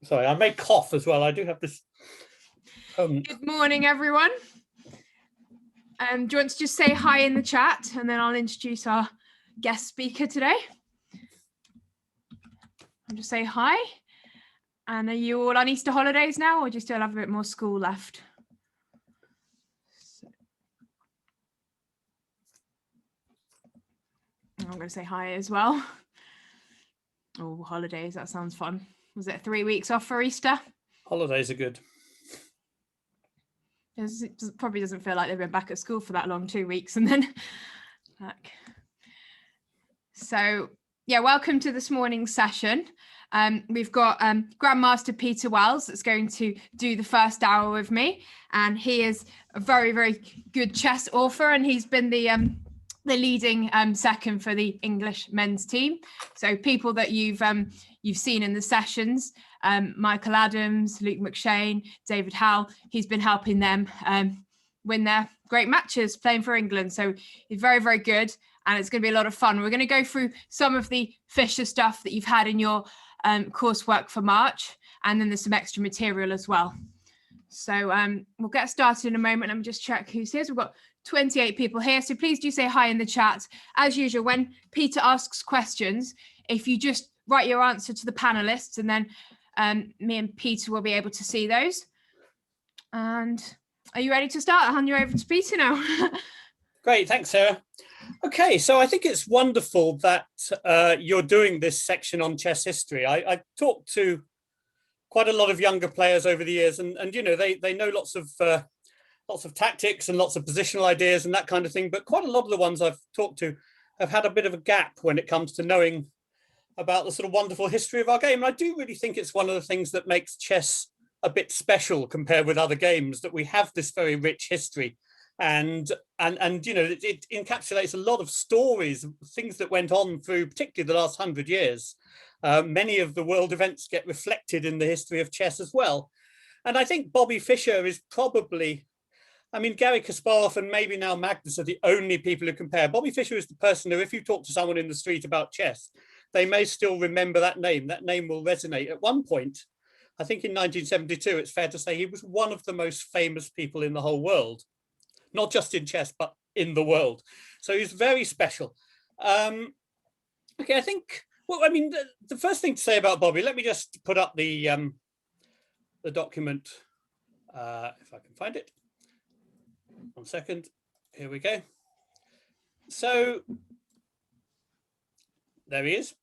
Sorry, I may cough as well. I do have this. Good morning, everyone. Do you want to just say hi in the chat, and then I'll introduce our guest speaker today. I'll just say hi. And are you all on Easter holidays now, or do you still have a bit more school left? I'm going to say hi as well. Oh, holidays, that sounds fun. Was it 3 weeks off for Easter? Holidays are good. It probably doesn't feel like they've been back at school for that long, 2 weeks and then back. So, yeah, welcome to this morning's session. We've got Grandmaster Peter Wells that's going to do the first hour with me. And he is a very, very good chess author, and he's been the leading second for the English men's team. So people that you've seen in the sessions, Michael Adams, Luke McShane, David Howell, he's been helping them win their great matches playing for England. So he's very, very good, and it's going to be a lot of fun. We're going to go through some of the Fischer stuff that you've had in your coursework for March, and then there's some extra material as well. So we'll get started in a moment. Let me just check who's here. So we've got 28 people here, so please do say hi in the chat. As usual, when Peter asks questions, if you just write your answer to the panelists, and then me and Peter will be able to see those. And are you ready to start? I'll hand you over to Peter now. Great, thanks, Sarah. Okay, so I think it's wonderful that you're doing this section on chess history. I've talked to quite a lot of younger players over the years, and you know, they know lots of tactics and lots of positional ideas and that kind of thing, but quite a lot of the ones I've talked to have had a bit of a gap when it comes to knowing about the sort of wonderful history of our game. And I do really think it's one of the things that makes chess a bit special compared with other games, that we have this very rich history, and you know, it encapsulates a lot of stories, things that went on through particularly the last 100 years. Many of the world events get reflected in the history of chess as well. And I think Bobby Fischer is probably, I mean, Garry Kasparov and maybe now Magnus are the only people who compare. Bobby Fischer is the person who, if you talk to someone in the street about chess, they may still remember that name. That name will resonate. At one point, I think in 1972, it's fair to say he was one of the most famous people in the whole world, not just in chess, but in the world. So he's very special. Okay, I think, well, I mean, the first thing to say about Bobby, let me just put up the document, if I can find it. 1 second. Here we go. So there he is.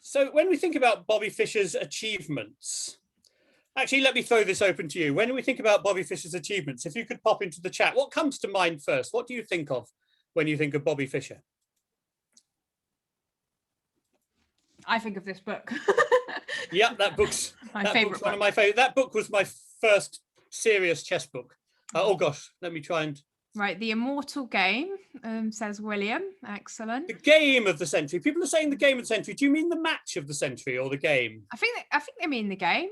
So when we think about Bobby Fischer's achievements, actually, let me throw this open to you. When we think about Bobby Fischer's achievements, if you could pop into the chat, what comes to mind first? What do you think of when you think of Bobby Fischer? I think of this book. Yeah, that book's my favorite. One of my favorite. That book was my first serious chess book. Oh gosh, let me try and. Right, The Immortal Game, says William. Excellent. The game of the century. People are saying the game of the century. Do you mean the match of the century or the game? I think they mean the game,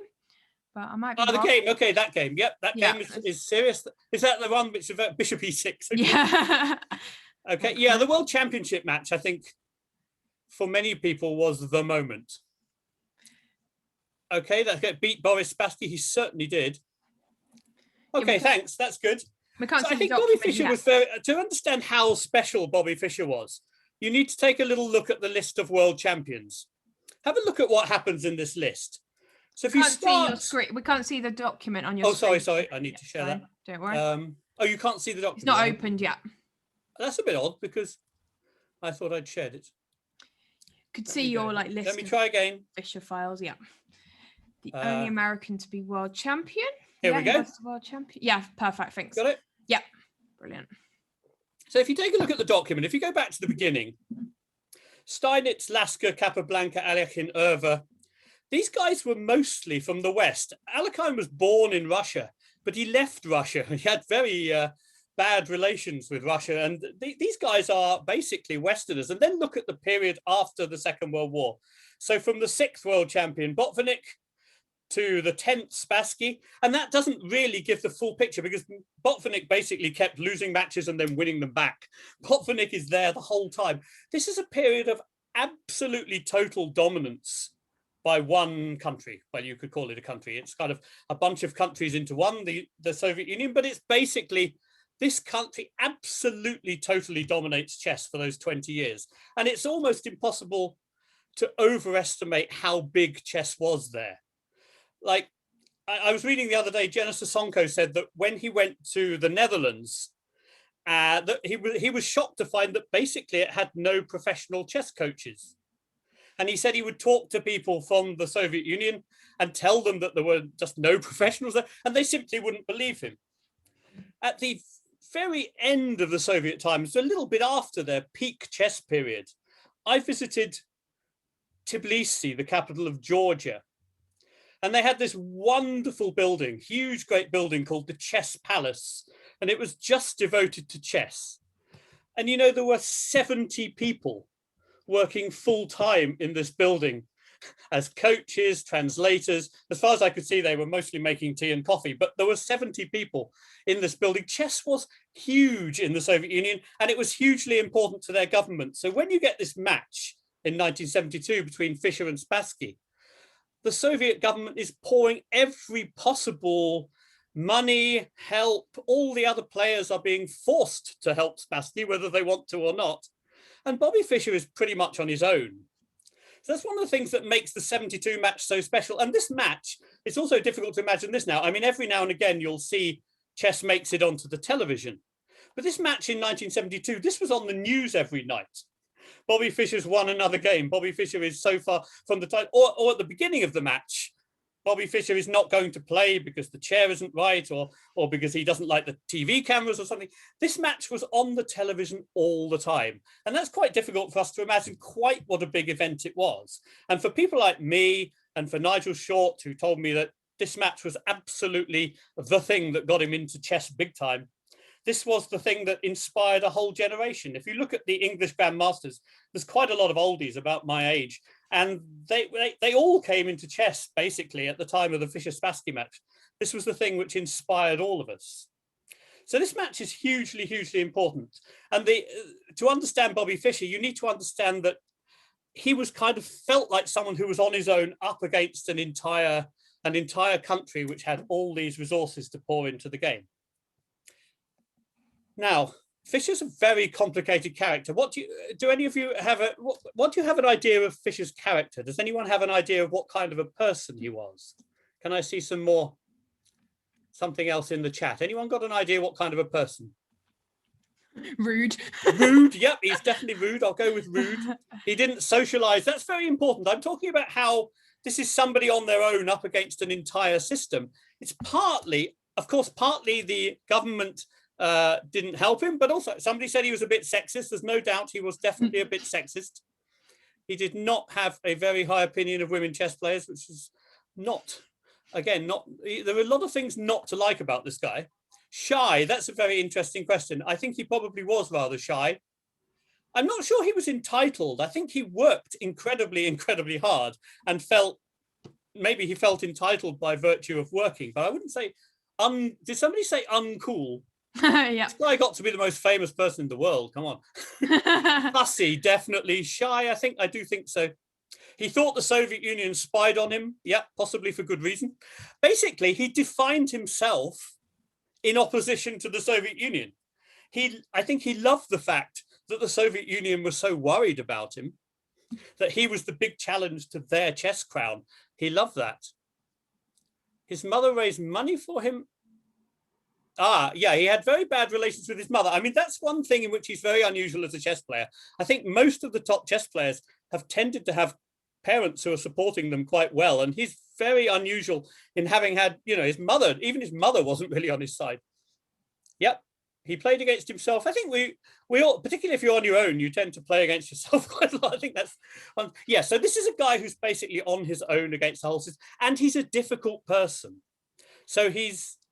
but I might be wrong. The game. Okay, that game. Yep, that game is serious. Is that the one which is about Bishop E6? Okay. Yeah. Okay. Yeah, the World Championship match, I think, for many people was the moment. Okay, that's good. Beat Boris Spassky. He certainly did. Okay, thanks. That's good. We can't see I think Bobby Fischer was very, to understand how special Bobby Fischer was, you need to take a little look at the list of world champions. Have a look at what happens in this list. So if you start, see your screen. We can't see the document on your screen. Sorry. I need to share that. Don't worry. Oh, you can't see the document. It's not opened yet. That's a bit odd because I thought I'd shared it. Could see your list. Let me try again. Fischer files. Yeah. The only American to be world champion. Here we go. World champion. Yeah, perfect. Thanks. Got it? Yeah, brilliant. So if you take a look at the document, if you go back to the beginning, Steinitz, Lasker, Capablanca, Alekhine, Erva, these guys were mostly from the West. Alekhine was born in Russia, but he left Russia. He had very bad relations with Russia. And these guys are basically Westerners. And then look at the period after the Second World War. So from the 6th world champion, Botvinnik, to the 10th Spassky, and that doesn't really give the full picture because Botvinnik basically kept losing matches and then winning them back. Botvinnik is there the whole time. This is a period of absolutely total dominance by one country. Well, you could call it a country. It's kind of a bunch of countries into one, the Soviet Union, but it's basically this country absolutely totally dominates chess for those 20 years. And it's almost impossible to overestimate how big chess was there. Like, I was reading the other day, Jenna Sosonko said that when he went to the Netherlands, that he was shocked to find that basically it had no professional chess coaches. And he said he would talk to people from the Soviet Union and tell them that there were just no professionals there, and they simply wouldn't believe him. At the very end of the Soviet times, a little bit after their peak chess period, I visited Tbilisi, the capital of Georgia. And they had this wonderful building, huge, great building called the Chess Palace. And it was just devoted to chess. And, you know, there were 70 people working full time in this building as coaches, translators. As far as I could see, they were mostly making tea and coffee, but there were 70 people in this building. Chess was huge in the Soviet Union, and it was hugely important to their government. So when you get this match in 1972 between Fischer and Spassky, the Soviet government is pouring every possible money, help. All the other players are being forced to help Spassky, whether they want to or not. And Bobby Fischer is pretty much on his own. So that's one of the things that makes the 72 match so special. And this match, it's also difficult to imagine this now. I mean, every now and again, you'll see chess makes it onto the television. But this match in 1972, this was on the news every night. Bobby Fischer's won another game. Bobby Fischer is so far from the time, or at the beginning of the match, Bobby Fischer is not going to play because the chair isn't right, or because he doesn't like the TV cameras or something. This match was on the television all the time. And that's quite difficult for us to imagine quite what a big event it was. And for people like me and for Nigel Short, who told me that this match was absolutely the thing that got him into chess big time, this was the thing that inspired a whole generation. If you look at the English grandmasters, there's quite a lot of oldies about my age, and they all came into chess basically at the time of the Fischer-Spassky match. This was the thing which inspired all of us. So this match is hugely, hugely important. And to understand Bobby Fischer, you need to understand that he was kind of felt like someone who was on his own up against an entire country which had all these resources to pour into the game. Now, Fischer's a very complicated character. Do any of you have what do you have an idea of Fischer's character? Does anyone have an idea of what kind of a person he was? Can I see something else in the chat? Anyone got an idea what kind of a person? Rude. Rude, yep, he's definitely rude. I'll go with rude. He didn't socialize. That's very important. I'm talking about how this is somebody on their own up against an entire system. It's partly, of course, the government didn't help him, but also somebody said he was a bit sexist. There's no doubt he was definitely a bit sexist. He did not have a very high opinion of women chess players, which is there were a lot of things not to like about this guy. Shy, that's a very interesting question. I think he probably was rather shy. I'm not sure he was entitled. I think he worked incredibly, incredibly hard and maybe he felt entitled by virtue of working, but I wouldn't say, did somebody say uncool? Yeah. This guy got to be the most famous person in the world. Come on. Fussy, definitely. Shy, I do think so. He thought the Soviet Union spied on him. Yeah, possibly for good reason. Basically, he defined himself in opposition to the Soviet Union. I think he loved the fact that the Soviet Union was so worried about him, that he was the big challenge to their chess crown. He loved that. His mother raised money for him. Yeah, he had very bad relations with his mother. I mean, that's one thing in which he's very unusual as a chess player. I think most of the top chess players have tended to have parents who are supporting them quite well. And he's very unusual in having had, his mother wasn't really on his side. Yep, he played against himself. I think we all, particularly if you're on your own, you tend to play against yourself quite a lot. I think that's, yeah. So this is a guy who's basically on his own against the whole system, and he's a difficult person. So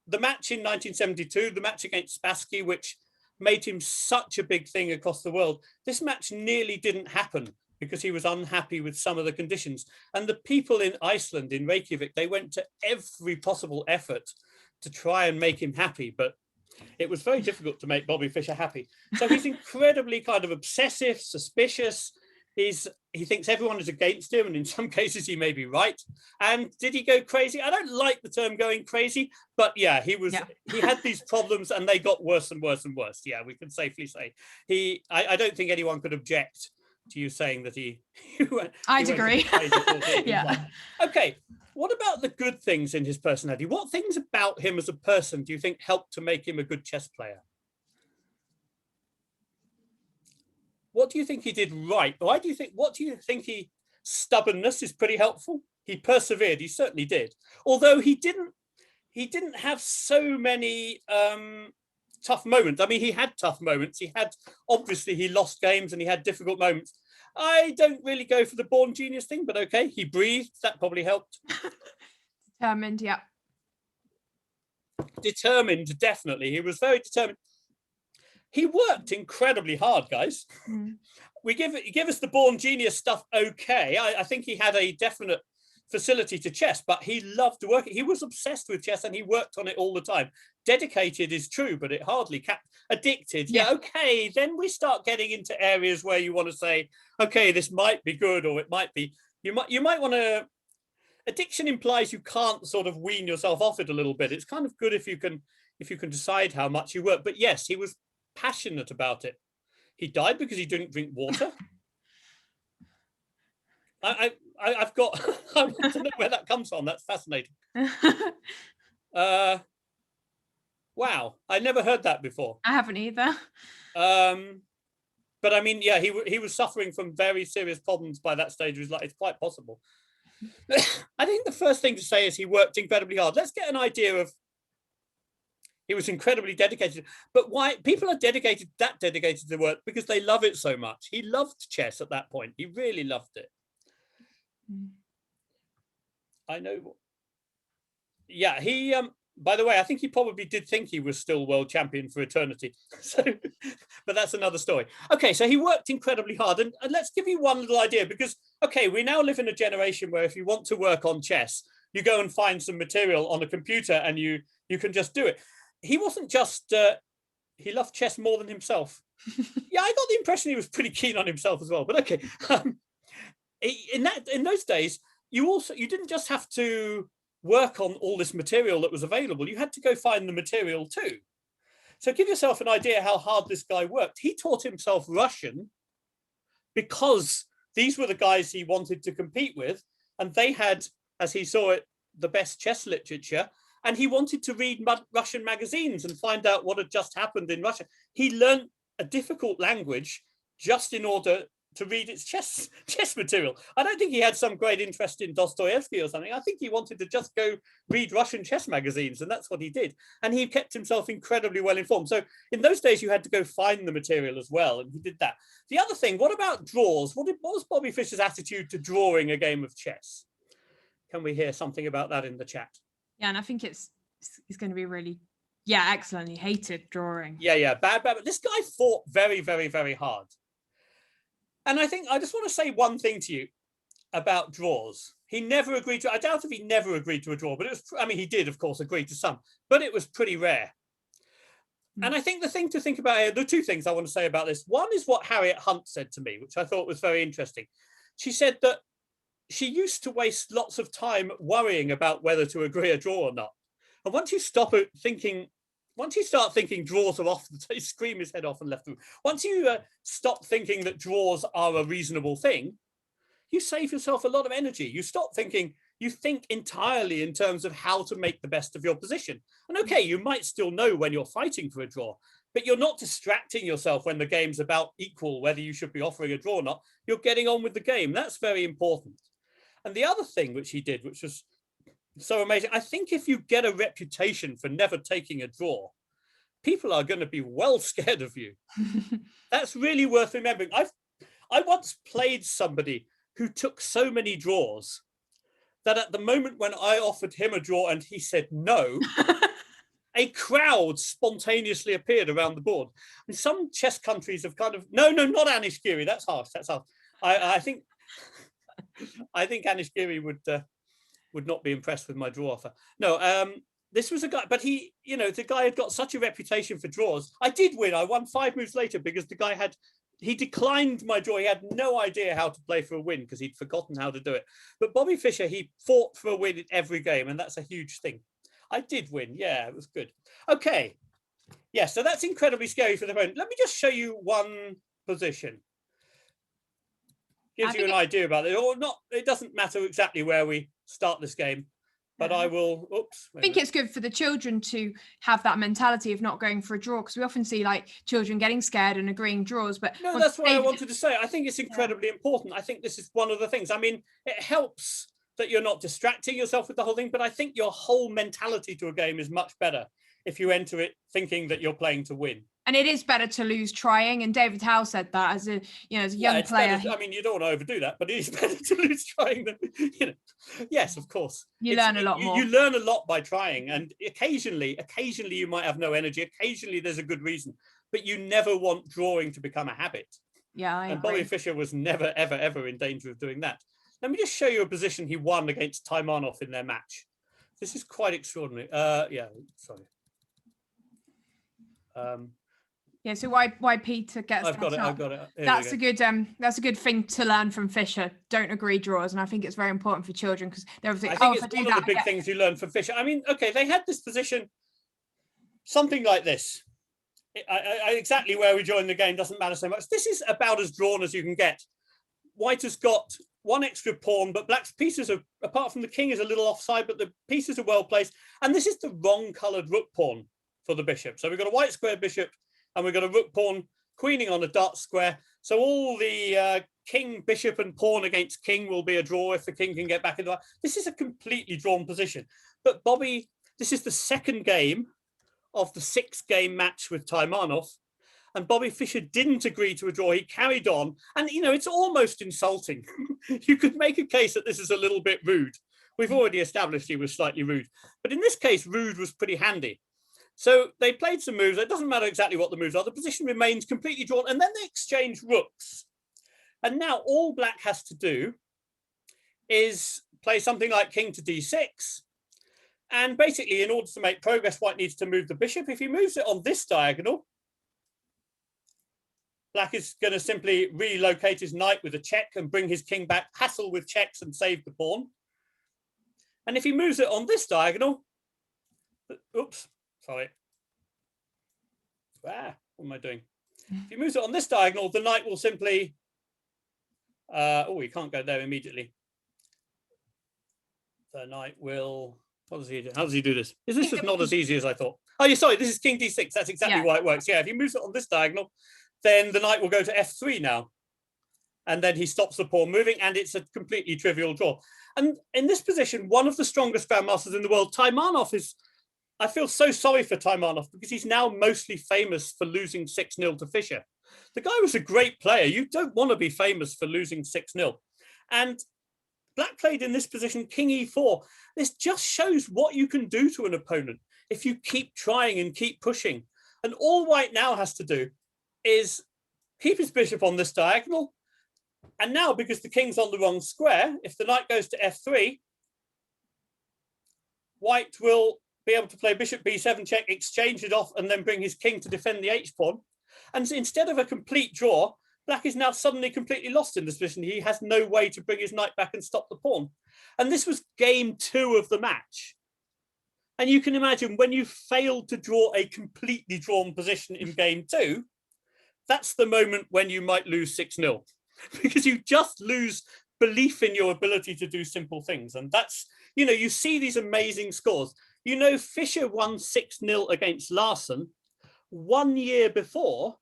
the match in 1972, the match against Spassky, which made him such a big thing across the world. This match nearly didn't happen because he was unhappy with some of the conditions. And the people in Iceland, in Reykjavik, they went to every possible effort to try and make him happy, but it was very difficult to make Bobby Fischer happy. So he's incredibly kind of obsessive, suspicious. He thinks everyone is against him, and in some cases he may be right. And did he go crazy? I don't like the term going crazy, but yeah, he had these problems and they got worse and worse and worse. Yeah, we can safely say I don't think anyone could object to you saying that I'd agree. Yeah. Okay, what about the good things in his personality? What things about him as a person do you think helped to make him a good chess player? What do you think he did right? What do you think stubbornness is pretty helpful. He persevered, he certainly did. Although he didn't have so many tough moments. I mean, he had tough moments. Obviously he lost games and he had difficult moments. I don't really go for the born genius thing, but okay, he breathed, that probably helped. Determined, yeah. Determined, definitely. He was very determined. He worked incredibly hard, guys. We give us the born genius stuff, okay. I think he had a definite facility to chess, but he loved to work. He was obsessed with chess and he worked on it all the time. Dedicated is true, but it hardly addicted. Yeah, okay. Then we start getting into areas where you want to say, okay, this might be good, or it might be. You might want to. Addiction implies you can't sort of wean yourself off it a little bit. It's kind of good if you can decide how much you work. But yes, he was passionate about it. He died because he didn't drink water. I've got. I want to know where that comes from. That's fascinating. Wow, I never heard that before. I haven't either. But I mean, yeah, he was suffering from very serious problems by that stage of his life. It's quite possible. I think the first thing to say is he worked incredibly hard. Let's get an idea of. He was incredibly dedicated, but why people are dedicated to work? Because they love it so much. He loved chess at that point. He really loved it. I know. Yeah, he. By the way, I think he probably did think he was still world champion for eternity. So, but that's another story. Okay, so he worked incredibly hard, and let's give you one little idea, because okay, we now live in a generation where if you want to work on chess, you go and find some material on a computer, and you can just do it. He wasn't just. He loved chess more than himself. Yeah, I got the impression he was pretty keen on himself as well. But okay, in those days, you didn't just have to work on all this material that was available. You had to go find the material too. So give yourself an idea how hard this guy worked. He taught himself Russian because these were the guys he wanted to compete with, and they had, as he saw it, the best chess literature. And he wanted to read Russian magazines and find out what had just happened in Russia. He learned a difficult language just in order to read its chess material. I don't think he had some great interest in Dostoevsky or something. I think he wanted to just go read Russian chess magazines, and that's what he did. And he kept himself incredibly well informed. So in those days, you had to go find the material as well, and he did that. The other thing, what about draws? What was Bobby Fischer's attitude to drawing a game of chess? Can we hear something about that in the chat? Yeah, and I think it's going to be really, excellent. He hated drawing. Yeah, bad. But this guy fought very, very, very hard. And I think I just want to say one thing to you about draws. He never agreed to. I doubt if he never agreed to a draw, but it was. I mean, he did, of course, agree to some, but it was pretty rare. And I think the thing to think about here, the two things I want to say about this. One is what Harriet Hunt said to me, which I thought was very interesting. She said that she used to waste lots of time worrying about whether to agree a draw or not. And once you start thinking draws are off, he scream his head off and left the room. Once you stop thinking that draws are a reasonable thing, you save yourself a lot of energy. You stop thinking, you think entirely in terms of how to make the best of your position. And okay, you might still know when you're fighting for a draw, but you're not distracting yourself when the game's about equal, whether you should be offering a draw or not. You're getting on with the game. That's very important. And the other thing which he did, which was so amazing, I think if you get a reputation for never taking a draw, people are going to be well scared of you. That's really worth remembering. I once played somebody who took so many draws that at the moment when I offered him a draw and he said no, a crowd spontaneously appeared around the board. And some chess countries have kind of, no, not Anish Giri, that's harsh. I think Anish Giri would not be impressed with my draw offer. No, this was a guy, but he, the guy had got such a reputation for draws. I did win. I won 5 moves later because the guy had he declined my draw. He had no idea how to play for a win because he'd forgotten how to do it. But Bobby Fischer, he fought for a win in every game, and that's a huge thing. I did win. Yeah, it was good. Okay. Yeah, so that's incredibly scary for the opponent. Let me just show you one position. Gives you an idea about it, or not. It doesn't matter exactly where we start this game, but I will. Oops. I think it's good for the children to have that mentality of not going for a draw, because we often see like children getting scared and agreeing draws. But no, that's what I wanted to say. I think it's incredibly important. I think this is one of the things. I mean, it helps that you're not distracting yourself with the whole thing, but I think your whole mentality to a game is much better if you enter it thinking that you're playing to win. And it is better to lose trying. And David Howe said that as a young player. Better, I mean, you don't want to overdo that, but it is better to lose trying than, Yes, of course. You learn a lot more. You learn a lot by trying, and occasionally you might have no energy. Occasionally there's a good reason, but you never want drawing to become a habit. Yeah, I agree. Bobby Fischer was never, ever, ever in danger of doing that. Let me just show you a position he won against Taimanov in their match. This is quite extraordinary. Sorry. Yeah, so why Peter gets I've got it. That's a good thing to learn from Fischer. Don't agree draws, and I think it's very important for children because they're obviously. I think it's one of the big things you learn from Fischer. I mean, okay, they had this position, something like this. Exactly where we join the game doesn't matter so much. This is about as drawn as you can get. White has got one extra pawn, but black's pieces are, apart from the king, is a little offside, but the pieces are well placed. And this is the wrong coloured rook pawn for the bishop. So we've got a white square bishop, and we've got a rook pawn queening on a dark square. So all the king, bishop, and pawn against king will be a draw if the king can get back into that. This is a completely drawn position. But Bobby, this is the second game of the 6-game match with Taimanov. And Bobby Fischer didn't agree to a draw. He carried on. And, it's almost insulting. You could make a case that this is a little bit rude. We've already established he was slightly rude. But in this case, rude was pretty handy. So they played some moves. It doesn't matter exactly what the moves are. The position remains completely drawn. And then they exchange rooks. And now all black has to do is play something like king to d6. And basically, in order to make progress, white needs to move the bishop. If he moves it on this diagonal, black is going to simply relocate his knight with a check and bring his king back, hassle with checks and save the pawn. And if he moves it on this diagonal, oops, sorry. What am I doing? If he moves it on this diagonal, the knight will simply, he can't go there immediately. The knight will, what does he do? How does he do this? Is this just not as easy as I thought? Oh, yeah, sorry, this is king d6. That's exactly why it works. Yeah, if he moves it on this diagonal, then the knight will go to f3 now. And then he stops the pawn moving, and it's a completely trivial draw. And in this position, one of the strongest grandmasters in the world, Taimanov, is, I feel so sorry for Taimanov because he's now mostly famous for losing 6-0 to Fischer. The guy was a great player. You don't want to be famous for losing 6-0. And black played in this position, king e4. This just shows what you can do to an opponent if you keep trying and keep pushing. And all white now has to do is keep his bishop on this diagonal. And now, because the king's on the wrong square, if the knight goes to f3, white will be able to play bishop b7 check, exchange it off, and then bring his king to defend the h-pawn. And instead of a complete draw, black is now suddenly completely lost in this position. He has no way to bring his knight back and stop the pawn. And this was game 2 of the match. And you can imagine when you failed to draw a completely drawn position in game 2, that's the moment when you might lose 6-0 because you just lose belief in your ability to do simple things. And that's, you see these amazing scores. Fischer won 6-0 against Larsen 1 year before.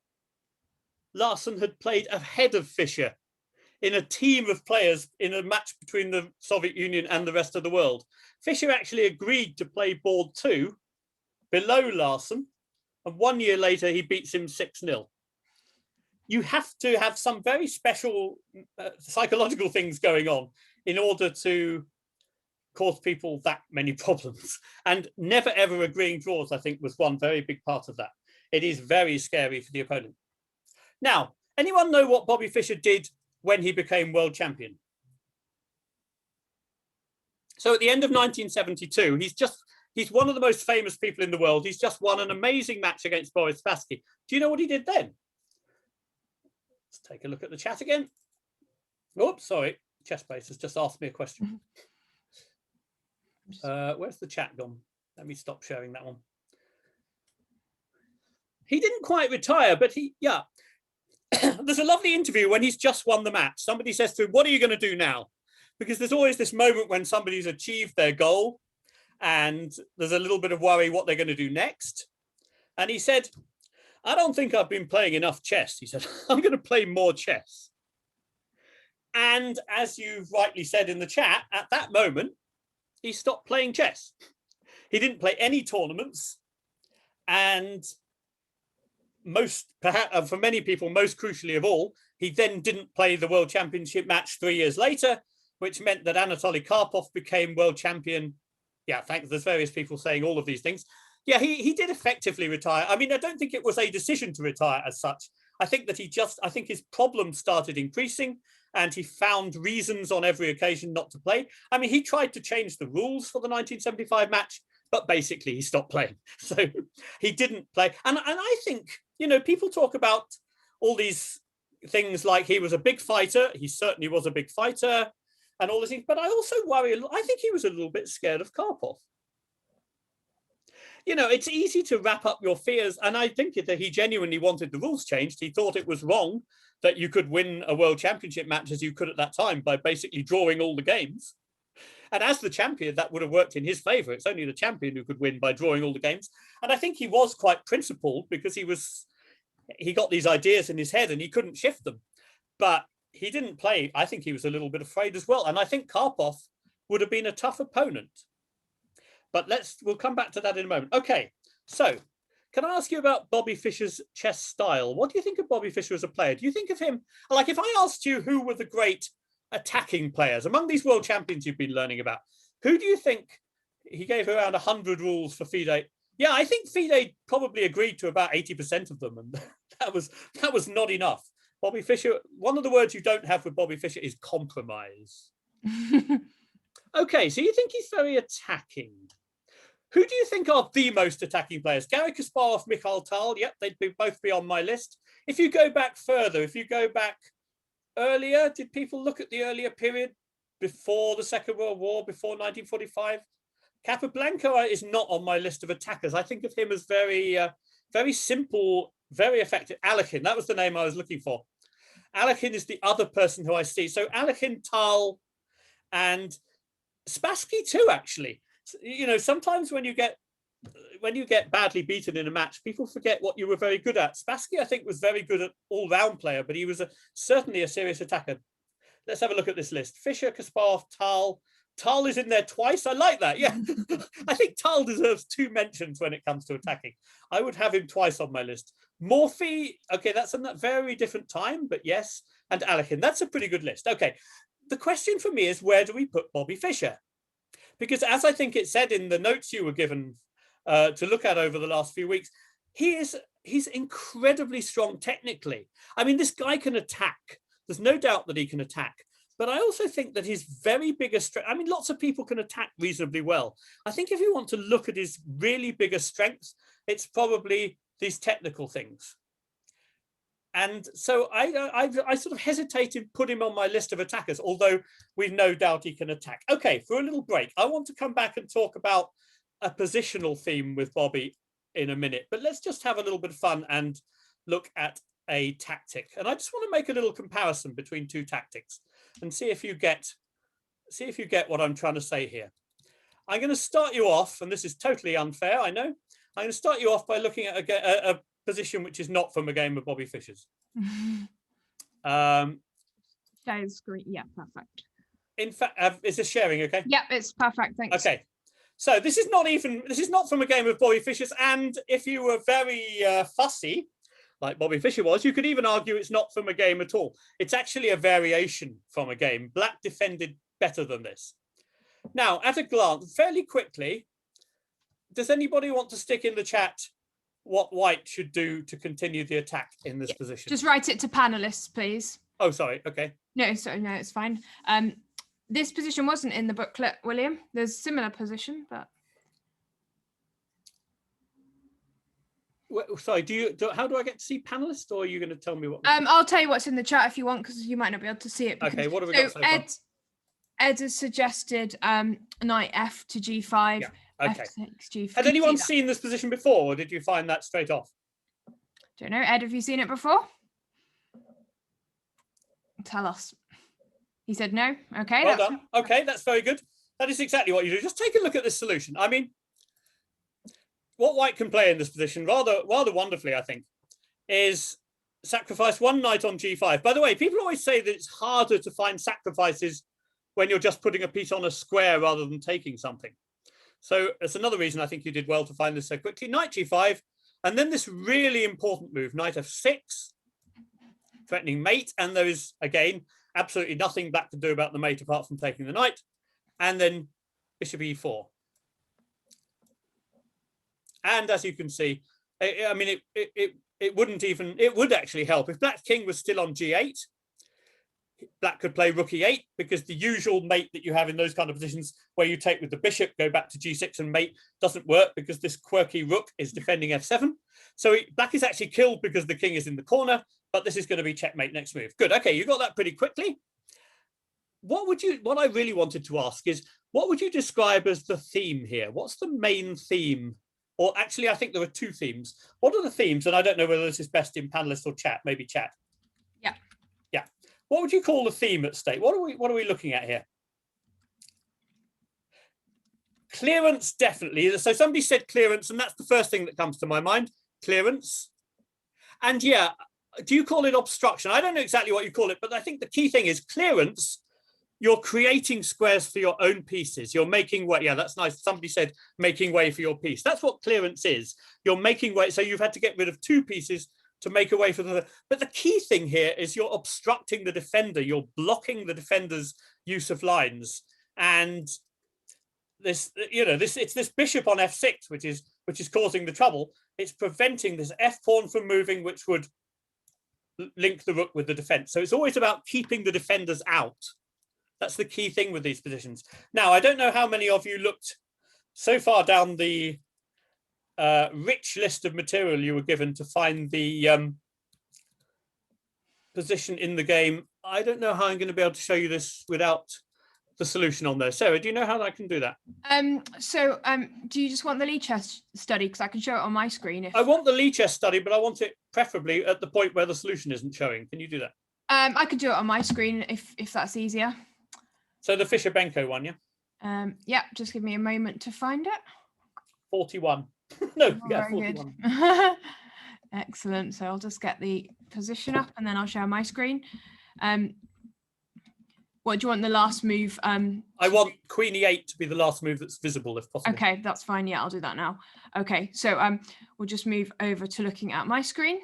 Larsen had played ahead of Fischer in a team of players in a match between the Soviet Union and the rest of the world. Fischer actually agreed to play board 2 below Larsen, and 1 year later he beats him 6-0. You have to have some very special psychological things going on in order to cause people that many problems. And never ever agreeing draws, I think, was one very big part of that. It is very scary for the opponent. Now, anyone know what Bobby Fischer did when he became world champion? So at the end of 1972, he's one of the most famous people in the world. He's just won an amazing match against Boris Spassky. Do you know what he did then? take a look at the chat again. Oops, sorry. Chessbase has just asked me a question. Where's the chat gone? Let me stop sharing that one. He didn't quite retire, but yeah. There's a lovely interview when he's just won the match. Somebody says to him, what are you going to do now? Because there's always this moment when somebody's achieved their goal and there's a little bit of worry what they're going to do next. And he said, I don't think I've been playing enough chess. He said, I'm going to play more chess. And as you rightly said in the chat, at that moment, he stopped playing chess. He didn't play any tournaments. And for many people, most crucially of all, he then didn't play the World Championship match 3 years later, which meant that Anatoly Karpov became world champion. Yeah, thanks. There's various people saying all of these things. Yeah, he did effectively retire. I mean, I don't think it was a decision to retire as such. I think that I think his problems started increasing and he found reasons on every occasion not to play. I mean, he tried to change the rules for the 1975 match, but basically he stopped playing. So he didn't play. And I think, you know, people talk about all these things like he was a big fighter. He certainly was a big fighter and all these things. But I also worry, I think he was a little bit scared of Karpov. You know, it's easy to wrap up your fears. And I think that he genuinely wanted the rules changed. He thought it was wrong that you could win a world championship match as you could at that time by basically drawing all the games. And as the champion, that would have worked in his favor. It's only the champion who could win by drawing all the games. And I think he was quite principled because he got these ideas in his head and he couldn't shift them. But he didn't play. I think he was a little bit afraid as well. And I think Karpov would have been a tough opponent. But we'll come back to that in a moment. Okay, so can I ask you about Bobby Fischer's chess style? What do you think of Bobby Fischer as a player? Do you think of him, like if I asked you who were the great attacking players among these world champions you've been learning about, who do you think? He gave around 100 rules for FIDE. Yeah, I think FIDE probably agreed to about 80% of them, and that was not enough. Bobby Fischer, one of the words you don't have with Bobby Fischer is compromise. Okay, so you think he's very attacking. Who do you think are the most attacking players? Garry Kasparov, Mikhail Tal. Yep, they'd both be on my list. If you go back further, if you go back earlier, did people look at the earlier period before the Second World War, before 1945? Capablanca is not on my list of attackers. I think of him as very, very simple, very effective. Alekhine, that was the name I was looking for. Alekhine is the other person who I see. So Alekhine, Tal, and Spassky too, actually. You know, sometimes when you get badly beaten in a match, people forget what you were very good at. Spassky, I think, was very good at all-round player, but he was certainly a serious attacker. Let's have a look at this list. Fischer, Kasparov, Tal. Tal is in there twice. I like that. Yeah, I think Tal deserves 2 mentions when it comes to attacking. I would have him twice on my list. Morphy, okay, that's a very different time, but yes. And Alekhine, that's a pretty good list. Okay, the question for me is, where do we put Bobby Fischer? Because as I think it said in the notes you were given to look at over the last few weeks, he's incredibly strong technically. I mean, this guy can attack. There's no doubt that he can attack. But I also think that his very biggest strength, I mean, lots of people can attack reasonably well. I think if you want to look at his really biggest strengths, it's probably these technical things. And so I sort of hesitated put him on my list of attackers, although we've no doubt he can attack. Okay, for a little break, I want to come back and talk about a positional theme with Bobby in a minute, but let's just have a little bit of fun and look at a tactic. And I just want to make a little comparison between 2 tactics and see if you get what I'm trying to say here. I'm going to start you off, and this is totally unfair, I know. I'm going to start you off by looking at a position which is not from a game of Bobby Fischer's. Share screen. Yeah, perfect. In fact, is this sharing okay? Yep, it's perfect. Thanks. Okay. So this is not from a game of Bobby Fischer's. And if you were very fussy, like Bobby Fischer was, you could even argue it's not from a game at all. It's actually a variation from a game. Black defended better than this. Now, at a glance, fairly quickly, does anybody want to stick in the chat what white should do to continue the attack in this position? Just write it to panelists, please. Oh, sorry. Okay. No, sorry, no, it's fine. This position wasn't in the booklet, William. There's a similar position, but Sorry, how do I get to see panelists, or are you going to tell me what? I'll tell you what's in the chat if you want, because you might not be able to see it. Okay, what have we got so far? Ed has suggested knight f to g5. Yeah. Okay. F6, G5. Had anyone seen this position before, or did you find that straight off? Don't know. Ed, have you seen it before? Tell us. He said no. Okay. Well done. Okay, that's very good. That is exactly what you do. Just take a look at this solution. I mean, what white can play in this position rather wonderfully, I think, is sacrifice one knight on g5. By the way, people always say that it's harder to find sacrifices when you're just putting a piece on a square rather than taking something. So it's another reason I think you did well to find this so quickly. Knight g5, and then this really important move, knight f6, threatening mate. And there is, again, absolutely nothing black can do about the mate apart from taking the knight. And then bishop e4. And as you can see, I mean, it would actually help if black's king was still on g8. Black could play rook e8, because the usual mate that you have in those kind of positions where you take with the bishop, go back to g6 and mate, doesn't work because this quirky rook is defending f7. So black is actually killed because the king is in the corner, but this is going to be checkmate next move. Good. Okay, you got that pretty quickly. What I really wanted to ask is, what would you describe as the theme here? What's the main theme? Or actually, I think there are two themes. What are the themes? And I don't know whether this is best in panelist or chat, maybe chat. Yeah. Yeah. What would you call the theme at stake? What are we looking at here? Clearance, definitely. So somebody said clearance, and that's the first thing that comes to my mind. Clearance. And yeah, do you call it obstruction? I don't know exactly what you call it, but I think the key thing is clearance. You're creating squares for your own pieces. You're making way. Yeah, that's nice. Somebody said making way for your piece. That's what clearance is. You're making way. So you've had to get rid of two pieces to make a way for the. But the key thing here is you're obstructing the defender. You're blocking the defender's use of lines. And this, it's this bishop on f6, which is causing the trouble. It's preventing this f pawn from moving, which would link the rook with the defense. So it's always about keeping the defenders out. That's the key thing with these positions. Now, I don't know how many of you looked so far down the rich list of material you were given to find the position in the game. I don't know how I'm going to be able to show you this without the solution on there. Sarah, do you know how I can do that? Do you just want the Lee chess study? Because I can show it on my screen. I want the Lee chess study, but I want it preferably at the point where the solution isn't showing. Can you do that? I could do it on my screen if that's easier. So the Fischer-Benko one, yeah? Yeah, just give me a moment to find it. 41. No, yeah, 41. Good. Excellent. So I'll just get the position up and then I'll share my screen. What do you want the last move? I want Queen E8 to be the last move that's visible, if possible. Okay, that's fine. Yeah, I'll do that now. Okay, so we'll just move over to looking at my screen.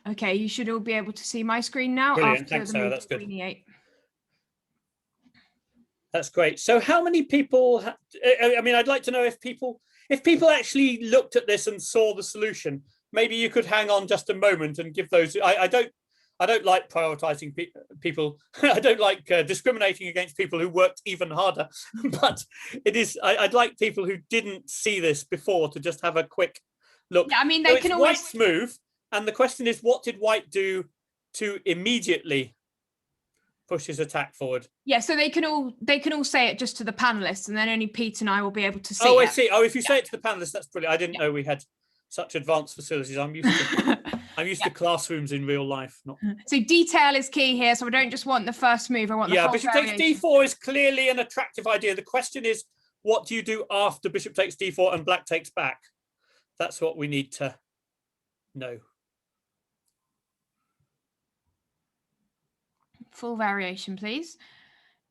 Okay, you should all be able to see my screen now. Brilliant, thanks, Sarah. That's good. That's great. So how many people, I mean, I'd like to know if people actually looked at this and saw the solution. Maybe you could hang on just a moment and give those. I don't like prioritizing people. I don't like discriminating against people who worked even harder. But it is. I'd like people who didn't see this before to just have a quick look. Yeah, I mean, they can always White's move, and the question is, what did White do to immediately push his attack forward? Yeah, so they can all say it just to the panelists, and then only Pete and I will be able to see. Oh, I see. Oh, if you say it to the panelists, that's brilliant. I didn't know we had such advanced facilities. I'm used to classrooms in real life. Not so detail is key here. So I don't just want the first move. I want the whole bishop takes d4 is clearly an attractive idea. The question is, what do you do after bishop takes d4 and black takes back? That's what we need to know. Full variation, please,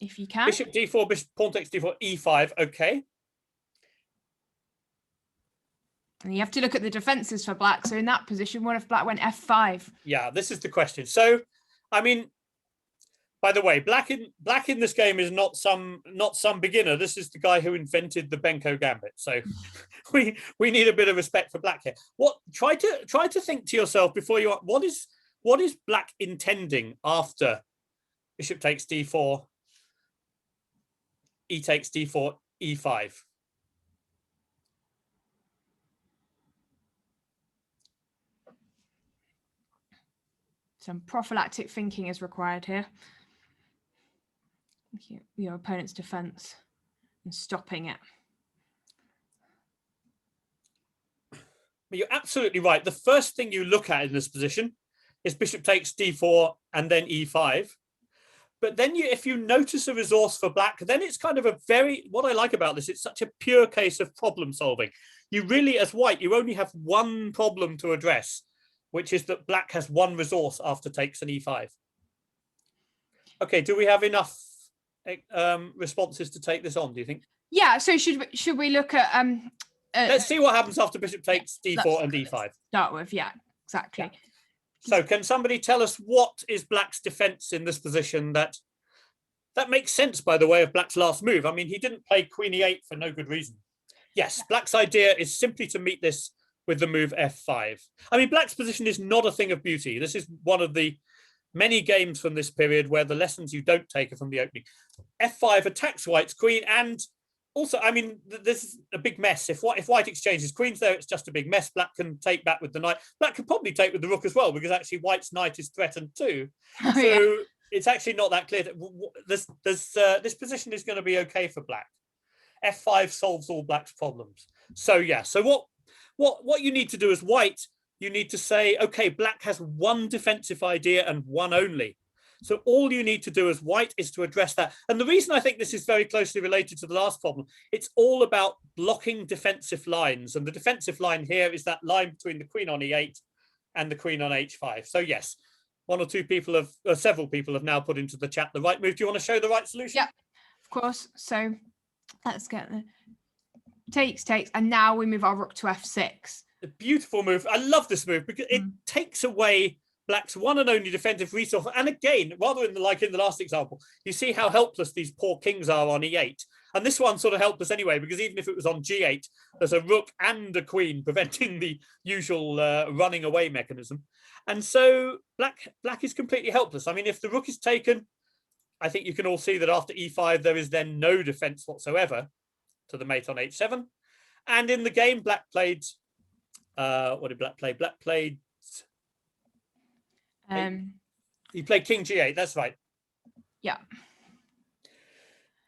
if you can. Bishop d4, bishop pawn takes d4, e5. Okay. And you have to look at the defenses for black. So in that position, what if black went f5? Yeah, this is the question. So, I mean, by the way, black in this game is not some beginner. This is the guy who invented the Benko gambit. So we need a bit of respect for black here. Try to think to yourself before you. What is black intending after bishop takes d4, e takes d4, e5. Some prophylactic thinking is required here. Your opponent's defense and stopping it. You're absolutely right. The first thing you look at in this position is bishop takes d4 and then e5. But then if you notice a resource for black, then it's kind of what I like about this, it's such a pure case of problem solving. You really, as white, you only have one problem to address, which is that black has one resource after takes an e5. Okay, do we have enough responses to take this on, do you think? Yeah, so should we look at let's see what happens after bishop takes d4 and d5. Start with, yeah, exactly. Yeah. So can somebody tell us what is black's defense in this position? That makes sense by the way of black's last move. I mean, he didn't play queen e8 for no good reason. Yes, black's idea is simply to meet this with the move f5. I mean, black's position is not a thing of beauty. This is one of the many games from this period where the lessons you don't take are from the opening. f5 attacks white's queen, and also, I mean, this is a big mess. If white exchanges queens there, it's just a big mess. Black can take back with the knight. Black can probably take with the rook as well, because actually white's knight is threatened too. So yeah, it's actually not that clear. This position is going to be okay for black. f5 solves all black's problems. So yeah, so what you need to do as white, you need to say, okay, black has one defensive idea and one only. So all you need to do as white is to address that. And the reason I think this is very closely related to the last problem, it's all about blocking defensive lines. And the defensive line here is that line between the queen on e8 and the queen on h5. So yes, one or two people have, several people have now put into the chat the right move. Do you want to show the right solution? Yeah, of course. So let's get the takes, and now we move our rook to f6. A beautiful move. I love this move because it takes away black's one and only defensive resource. And again, rather in the last example, you see how helpless these poor kings are on e8. And this one's sort of helpless anyway, because even if it was on g8, there's a rook and a queen preventing the usual running away mechanism. And so black is completely helpless. I mean, if the rook is taken, I think you can all see that after e5, there is then no defense whatsoever to the mate on h7. And in the game, black played, what did black play? Black played, he played king g8, that's right. Yeah.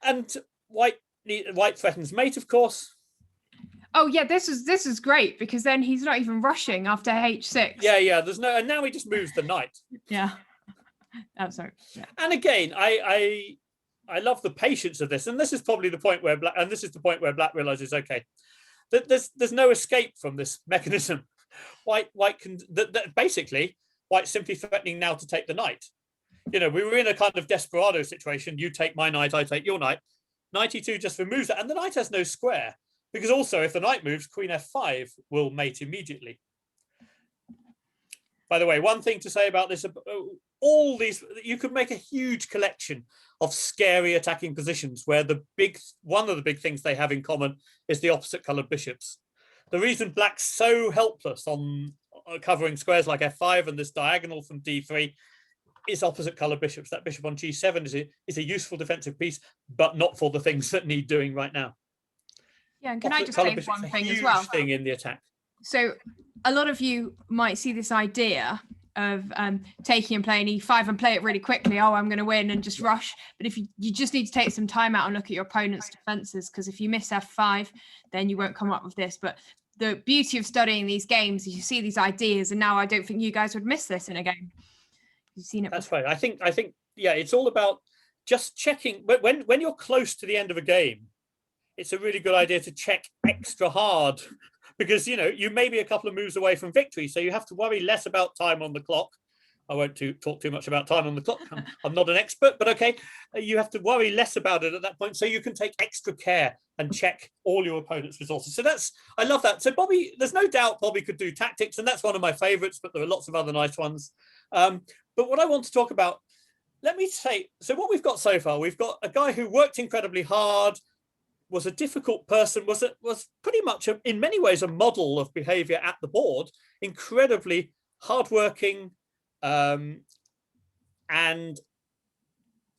And white threatens mate, of course. Oh yeah, this is great, because then he's not even rushing after h6. Yeah, there's no, and now he just moves the knight. Yeah. I'm sorry. Yeah. And again, I love the patience of this, and this is probably the point where black realizes, okay, that there's no escape from this mechanism. White can basically white's simply threatening now to take the knight. You know, we were in a kind of desperado situation. You take my knight, I take your knight. Knight e2 just removes that, and the knight has no square, because also if the knight moves, queen f5 will mate immediately. By the way, one thing to say about this, all these, you could make a huge collection of scary attacking positions where one of the big things they have in common is the opposite colored bishops. The reason black's so helpless on covering squares like f5 and this diagonal from d3 is opposite colored bishops. That bishop on g7 is a useful defensive piece, but not for the things that need doing right now. Yeah, and can I just say one thing as well? Thing in the attack. So a lot of you might see this idea of taking and playing e5 and play it really quickly. Oh, I'm going to win and just rush. But if you just need to take some time out and look at your opponent's defenses, because if you miss f5, then you won't come up with this. But the beauty of studying these games is you see these ideas, and now I don't think you guys would miss this in a game. You've seen it. That's before. Right. I think, yeah, it's all about just checking. When you're close to the end of a game, it's a really good idea to check extra hard, because, you know, you may be a couple of moves away from victory. So you have to worry less about time on the clock. I won't talk too much about time on the clock. I'm not an expert, but okay. You have to worry less about it at that point, so you can take extra care and check all your opponent's resources. So I love that. So Bobby, there's no doubt Bobby could do tactics, and that's one of my favorites, but there are lots of other nice ones. But what I want to talk about, let me say, so what we've got so far, we've got a guy who worked incredibly hard, was a difficult person, was pretty much, in many ways, a model of behavior at the board, incredibly hardworking, and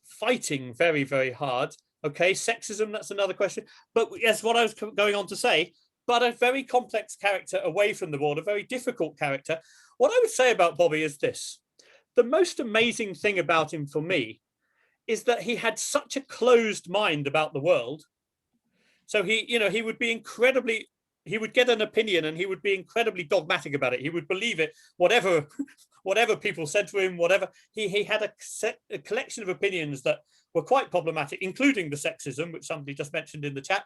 fighting very, very hard. Okay, sexism, that's another question. But yes, what I was going on to say, but a very complex character away from the board, a very difficult character. What I would say about Bobby is this. The most amazing thing about him for me is that he had such a closed mind about the world. So he would be incredibly, he would get an opinion and he would be incredibly dogmatic about it. He would believe it, whatever people said to him, whatever. He had a collection of opinions that were quite problematic, including the sexism, which somebody just mentioned in the chat.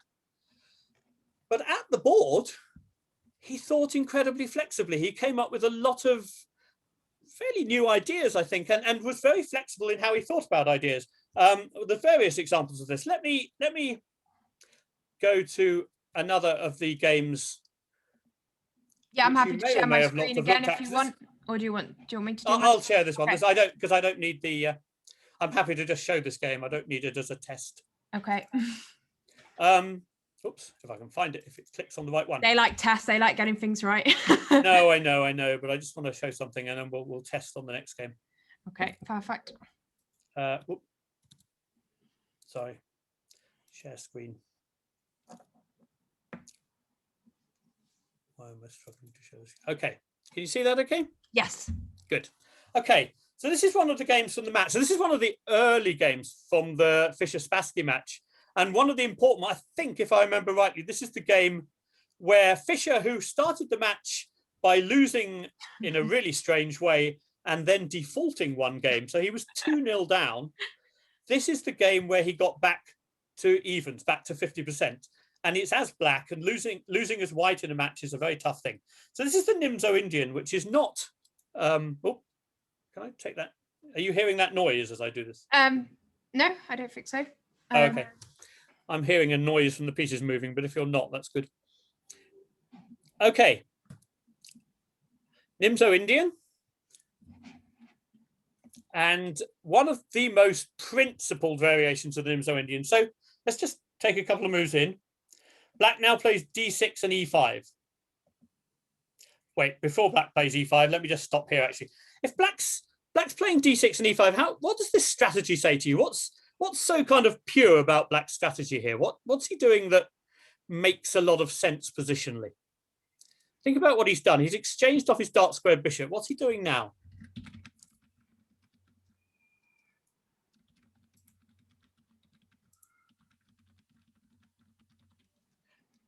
But at the board, he thought incredibly flexibly. He came up with a lot of fairly new ideas, I think, and was very flexible in how he thought about ideas. The various examples of this. Let me go to another of the games. Yeah, I'm happy to share my screen again if you want, or do you want me to do I'll share this one. Okay. Because I don't need the. I'm happy to just show this game. I don't need it as a test. Okay. Oops, if I can find it, if it clicks on the right one. They like tests. They like getting things right. No, I know, but I just want to show something, and then we'll test on the next game. Okay, perfect. Sorry, share screen. Why am I struggling to show this? Okay, can you see that? Okay. Yes. Good. Okay, so this is one of the games from the match. So this is one of the early games from the Fischer-Spassky match. And one of the important, I think, if I remember rightly, this is the game where Fischer, who started the match by losing in a really strange way and then defaulting one game, so he was 2-0 down. This is the game where he got back to evens, back to 50%. And it's as black, and losing as white in a match is a very tough thing. So this is the Nimzo Indian, which is not. Can I take that? Are you hearing that noise as I do this? No, I don't think so. Okay. I'm hearing a noise from the pieces moving, but if you're not, that's good. Okay. Nimzo Indian. And one of the most principled variations of the Nimzo Indian. So let's just take a couple of moves in. Black now plays d6 and e5. Wait, before black plays e5, let me just stop here actually. If black's playing d6 and e5, what does this strategy say to you? What's so kind of pure about black's strategy here? What's he doing that makes a lot of sense positionally? Think about what he's done. He's exchanged off his dark square bishop. What's he doing now?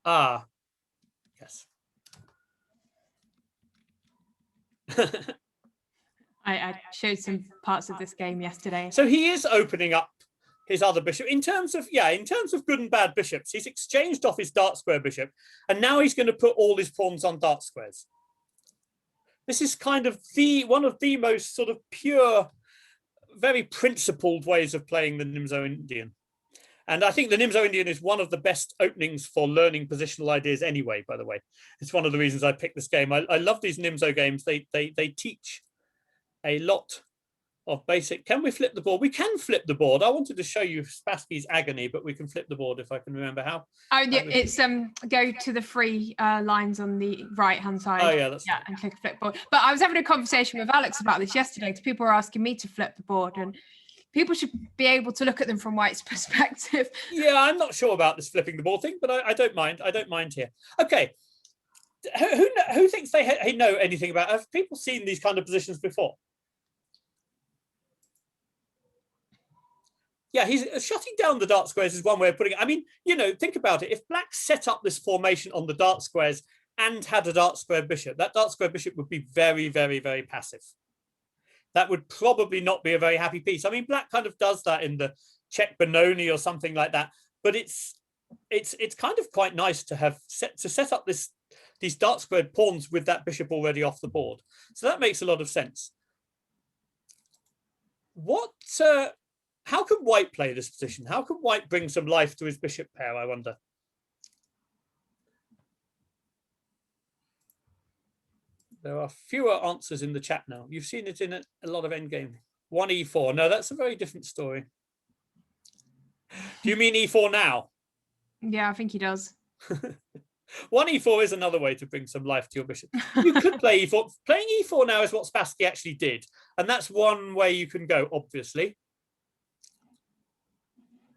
Ah, yes. I showed some parts of this game yesterday. So he is opening up his other bishop in terms of good and bad bishops. He's exchanged off his dark square bishop, and now he's going to put all his pawns on dark squares. This is kind of one of the most sort of pure, very principled ways of playing the Nimzo Indian. And I think the Nimzo Indian is one of the best openings for learning positional ideas anyway, by the way. It's one of the reasons I picked this game. I love these Nimzo games. They teach a lot of basic. Can we flip the board? We can flip the board. I wanted to show you Spassky's agony, but we can flip the board if I can remember how. Oh yeah, it's go to the three lines on the right hand side. Oh yeah, that's and click flip board. But I was having a conversation with Alex about this yesterday because people were asking me to flip the board, and people should be able to look at them from White's perspective. Yeah, I'm not sure about this flipping the board thing, but I don't mind. I don't mind here. Okay, who thinks they know anything about? Have people seen these kind of positions before? Yeah, he's shutting down the dark squares is one way of putting it. I mean, think about it. If black set up this formation on the dark squares and had a dark square bishop, that dark square bishop would be very, very, very passive. That would probably not be a very happy piece. I mean, black kind of does that in the check Benoni or something like that. But it's kind of quite nice to have set up these dark squared pawns with that bishop already off the board. So that makes a lot of sense. How can White play this position? How can White bring some life to his bishop pair, I wonder? There are fewer answers in the chat now. You've seen it in a lot of endgame. 1e4. No, that's a very different story. Do you mean e4 now? Yeah, I think he does. 1e4 is another way to bring some life to your bishop. You could play e4. Playing e4 now is what Spassky actually did. And that's one way you can go, obviously.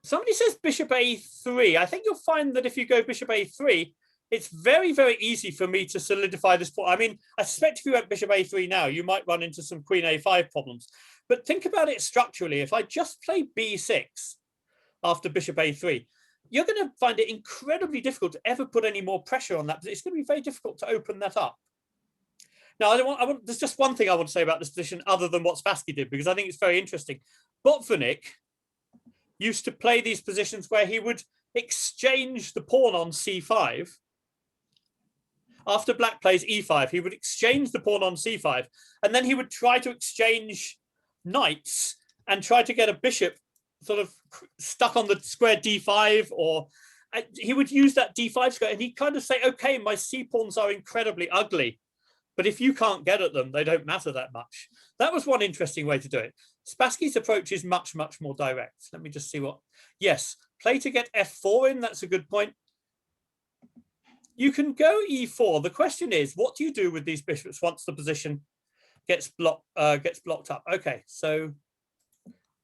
Somebody says bishop a3. I think you'll find that if you go bishop a3, it's very, very easy for me to solidify this point. I mean, I suspect if you went bishop a3 now, you might run into some queen a5 problems. But think about it structurally. If I just play b6 after bishop a3, you're going to find it incredibly difficult to ever put any more pressure on that. It's going to be very difficult to open that up. Now, there's just one thing I want to say about this position other than what Spassky did, because I think it's very interesting. Botvinnik used to play these positions where he would exchange the pawn on c5. After black plays e5, he would exchange the pawn on c5, and then he would try to exchange knights and try to get a bishop sort of stuck on the square d5, or he would use that d5 square, and he'd kind of say, okay, my c pawns are incredibly ugly, but if you can't get at them, they don't matter that much. That was one interesting way to do it. Spassky's approach is much, much more direct. Let me just see what... Yes, play to get f4 in. That's a good point. You can go e4. The question is, what do you do with these bishops once the position gets blocked up? Okay, so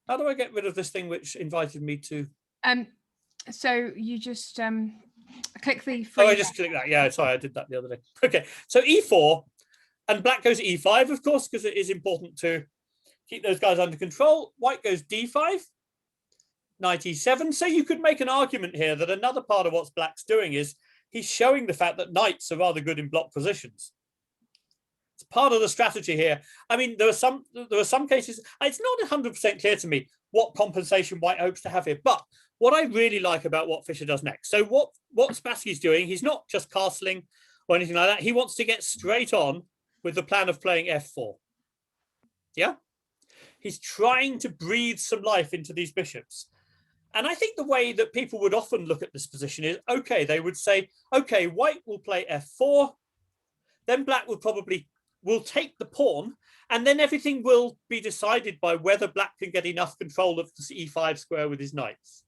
how do I get rid of this thing which invited me to... So you just click the... Oh, I just clicked that. Yeah, sorry, I did that the other day. Okay, so e4, and black goes e5, of course, because it is important to keep those guys under control. White goes d5, knight e7. So you could make an argument here that another part of what black's doing is he's showing the fact that knights are rather good in block positions. It's part of the strategy here. I mean, there are some cases, it's not 100% clear to me what compensation White hopes to have here, but what I really like about what Fischer does next. So what Spassky's doing, he's not just castling or anything like that. He wants to get straight on with the plan of playing f4. Yeah? He's trying to breathe some life into these bishops. And I think the way that people would often look at this position is, okay, they would say, okay, White will play f4, then black will take the pawn, and then everything will be decided by whether black can get enough control of the e5 square with his knights.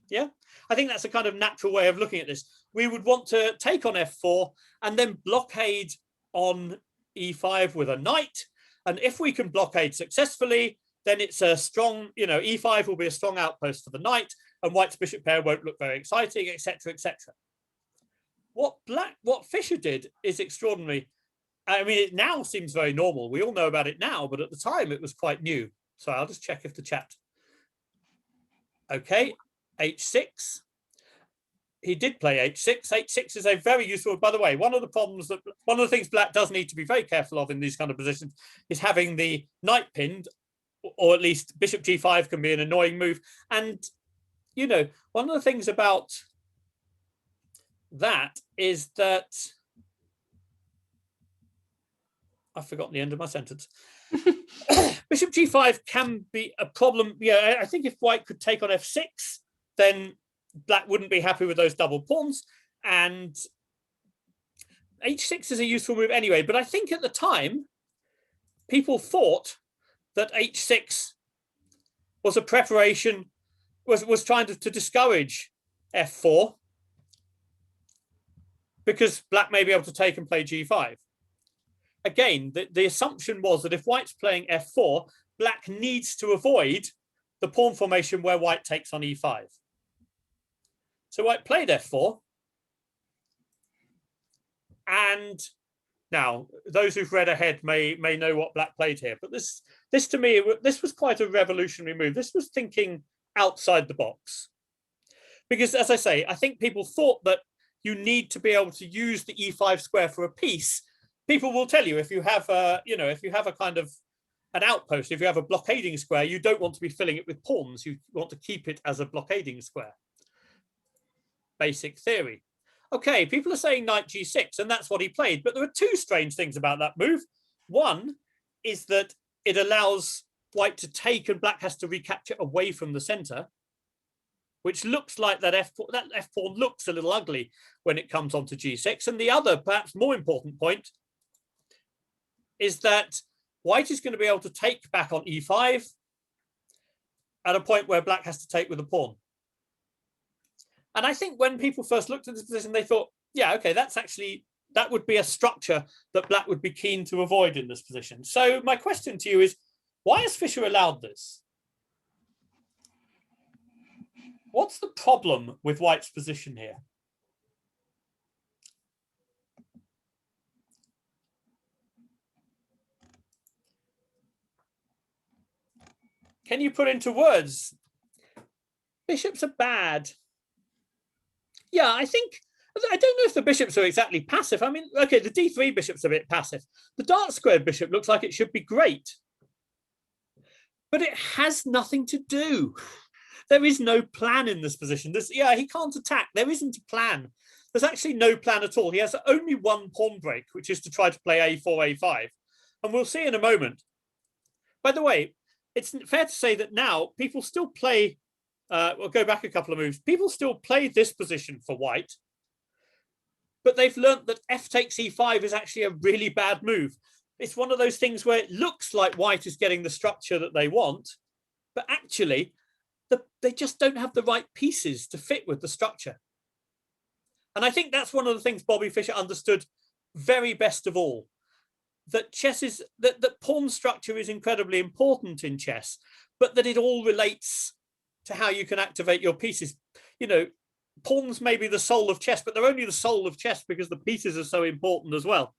Yeah, I think that's a kind of natural way of looking at this. We would want to take on f4 and then blockade on e5 with a knight. And if we can blockade successfully, then it's a strong, e5 will be a strong outpost for the knight, and White's bishop pair won't look very exciting, etc., etc. What Fischer did is extraordinary. I mean, it now seems very normal. We all know about it now, but at the time it was quite new. So I'll just check if the chat. Okay, h6. He did play h6. h6 is a very useful, by the way, one of the things black does need to be very careful of in these kind of positions is having the knight pinned, or at least bishop g5 can be an annoying move. And, one of the things about that is that, I've forgotten the end of my sentence. Bishop g5 can be a problem. Yeah, I think if White could take on f6, then black wouldn't be happy with those double pawns, and h6 is a useful move anyway. But I think at the time, people thought that h6 was a preparation, was trying to discourage f4, because black may be able to take and play g5. Again, the assumption was that if White's playing f4, black needs to avoid the pawn formation where White takes on e5. So White played f4. And now, those who've read ahead may know what black played here. But this to me, this was quite a revolutionary move. This was thinking outside the box. Because, as I say, I think people thought that you need to be able to use the e5 square for a piece. People will tell you, if you have if you have a kind of an outpost, if you have a blockading square, you don't want to be filling it with pawns. You want to keep it as a blockading square. Basic theory. Okay, people are saying knight g6, and that's what he played. But there are two strange things about that move. One is that it allows White to take, and black has to recapture away from the center, which looks like that f pawn looks a little ugly when it comes onto g6. And the other, perhaps more important point, is that White is going to be able to take back on e5 at a point where black has to take with a pawn. And I think when people first looked at this position, they thought, yeah, okay, that would be a structure that black would be keen to avoid in this position. So my question to you is, why has Fischer allowed this? What's the problem with white's position here? Can you put into words? Bishops are bad. Yeah, I don't know if the bishops are exactly passive. I mean, okay, the d3 bishop's a bit passive. The dark squared bishop looks like it should be great, but it has nothing to do. There is no plan in this position. He can't attack. There isn't a plan. There's actually no plan at all. He has only one pawn break, which is to try to play a4, a5. And we'll see in a moment. By the way, it's fair to say that now people still play, we'll go back a couple of moves. People still play this position for white, but they've learned that f takes e5 is actually a really bad move. It's one of those things where it looks like white is getting the structure that they want, but actually they just don't have the right pieces to fit with the structure. And I think that's one of the things Bobby Fischer understood very best of all, that chess is that pawn structure is incredibly important in chess, but that it all relates to how you can activate your pieces. You know, pawns may be the soul of chess, but they're only the soul of chess because the pieces are so important as well.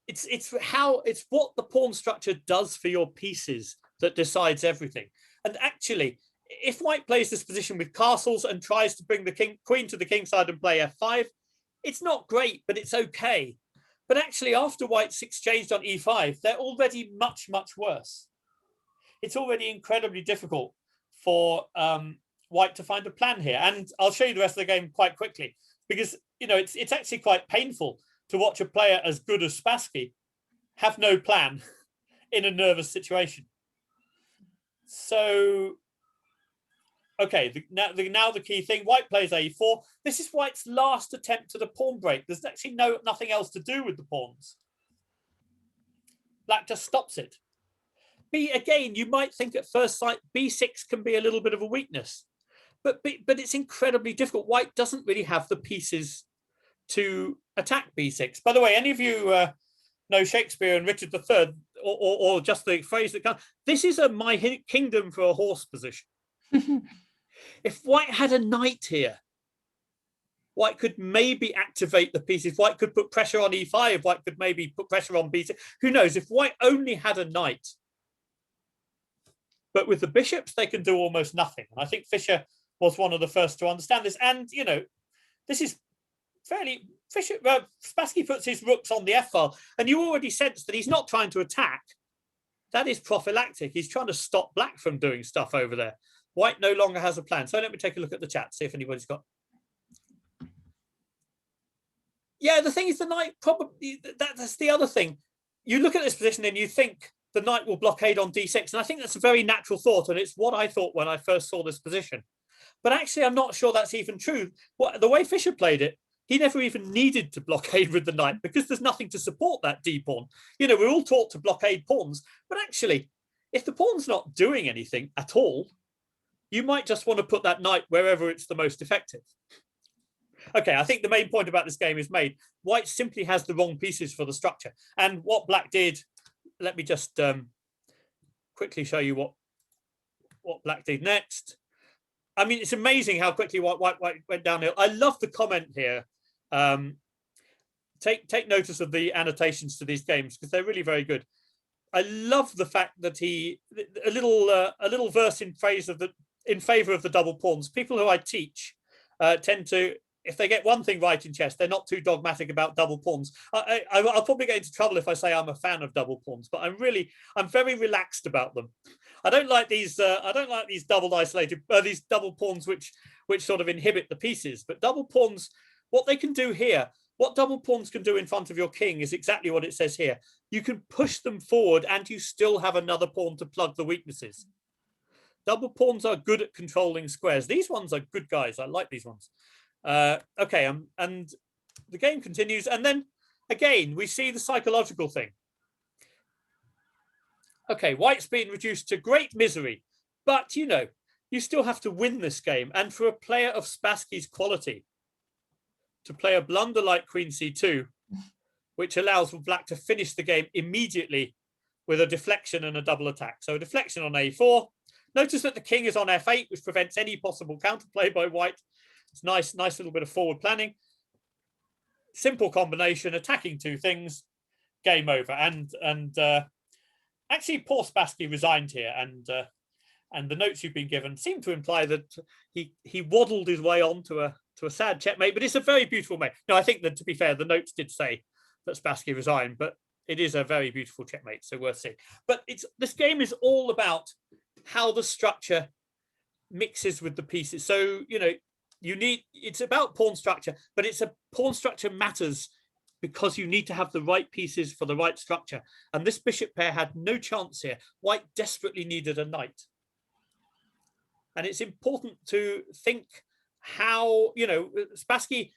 It's what the pawn structure does for your pieces that decides everything. And actually, if white plays this position with castles and tries to bring the queen to the king side and play f5, it's not great, but it's okay. But actually, after white's exchanged on e5, they're already much, much worse. It's already incredibly difficult for white to find a plan here. And I'll show you the rest of the game quite quickly, because it's actually quite painful to watch a player as good as Spassky have no plan in a nervous situation. So, okay, now the key thing, white plays a4. This is white's last attempt at a pawn break. There's actually nothing else to do with the pawns. Black just stops it. Again, you might think at first sight, b6 can be a little bit of a weakness, but it's incredibly difficult. White doesn't really have the pieces to attack b6. By the way, any of you know Shakespeare and Richard III, or just the phrase that comes, this is a my kingdom for a horse position. If white had a knight here, white could maybe activate the pieces. White could put pressure on e5. White could maybe put pressure on b6. Who knows? If white only had a knight, but with the bishops, they can do almost nothing. And I think Fischer was one of the first to understand this. And, this is fairly... Spassky puts his rooks on the f-file, and you already sense that he's not trying to attack. That is prophylactic. He's trying to stop black from doing stuff over there. White no longer has a plan. So let me take a look at the chat, see if anybody's got... Yeah, the thing is, the knight probably... That's the other thing. You look at this position and you think the knight will blockade on d6, and I think that's a very natural thought, and it's what I thought when I first saw this position. But actually, I'm not sure that's even true. The way Fischer played it, he never even needed to blockade with the knight because there's nothing to support that d-pawn. We're all taught to blockade pawns, but actually, if the pawn's not doing anything at all, you might just want to put that knight wherever it's the most effective. Okay, I think the main point about this game is made. White simply has the wrong pieces for the structure. And what black did, let me just quickly show you what black did next. I mean, it's amazing how quickly white went downhill. I love the comment here. Take notice of the annotations to these games because they're really very good. I love the fact that a little verse in favor of the double pawns. People who I teach tend to, if they get one thing right in chess, they're not too dogmatic about double pawns. I'll probably get into trouble if I say I'm a fan of double pawns, but I'm very relaxed about them. I don't like these double isolated, these double pawns which sort of inhibit the pieces. But double pawns, what they can do here, what double pawns can do in front of your king is exactly what it says here. You can push them forward and you still have another pawn to plug the weaknesses. Double pawns are good at controlling squares. These ones are good guys. I like these ones. Okay, and the game continues. And then, again, we see the psychological thing. Okay, white's been reduced to great misery. But, you still have to win this game. And for a player of Spassky's quality, to play a blunder like Queen C2, which allows black to finish the game immediately with a deflection and a double attack. So a deflection on A4. Notice that the king is on f8, which prevents any possible counterplay by white. It's nice little bit of forward planning. Simple combination, attacking two things, game over. And actually, poor Spassky resigned here, and the notes you've been given seem to imply that he waddled his way on to a sad checkmate. But it's a very beautiful mate. No, I think that, to be fair, the notes did say that Spassky resigned, but it is a very beautiful checkmate, so worth seeing. But this game is all about how the structure mixes with the pieces. So, it's about pawn structure, but it's a pawn structure matters because you need to have the right pieces for the right structure. And this bishop pair had no chance here. White desperately needed a knight. And it's important to think how, Spassky,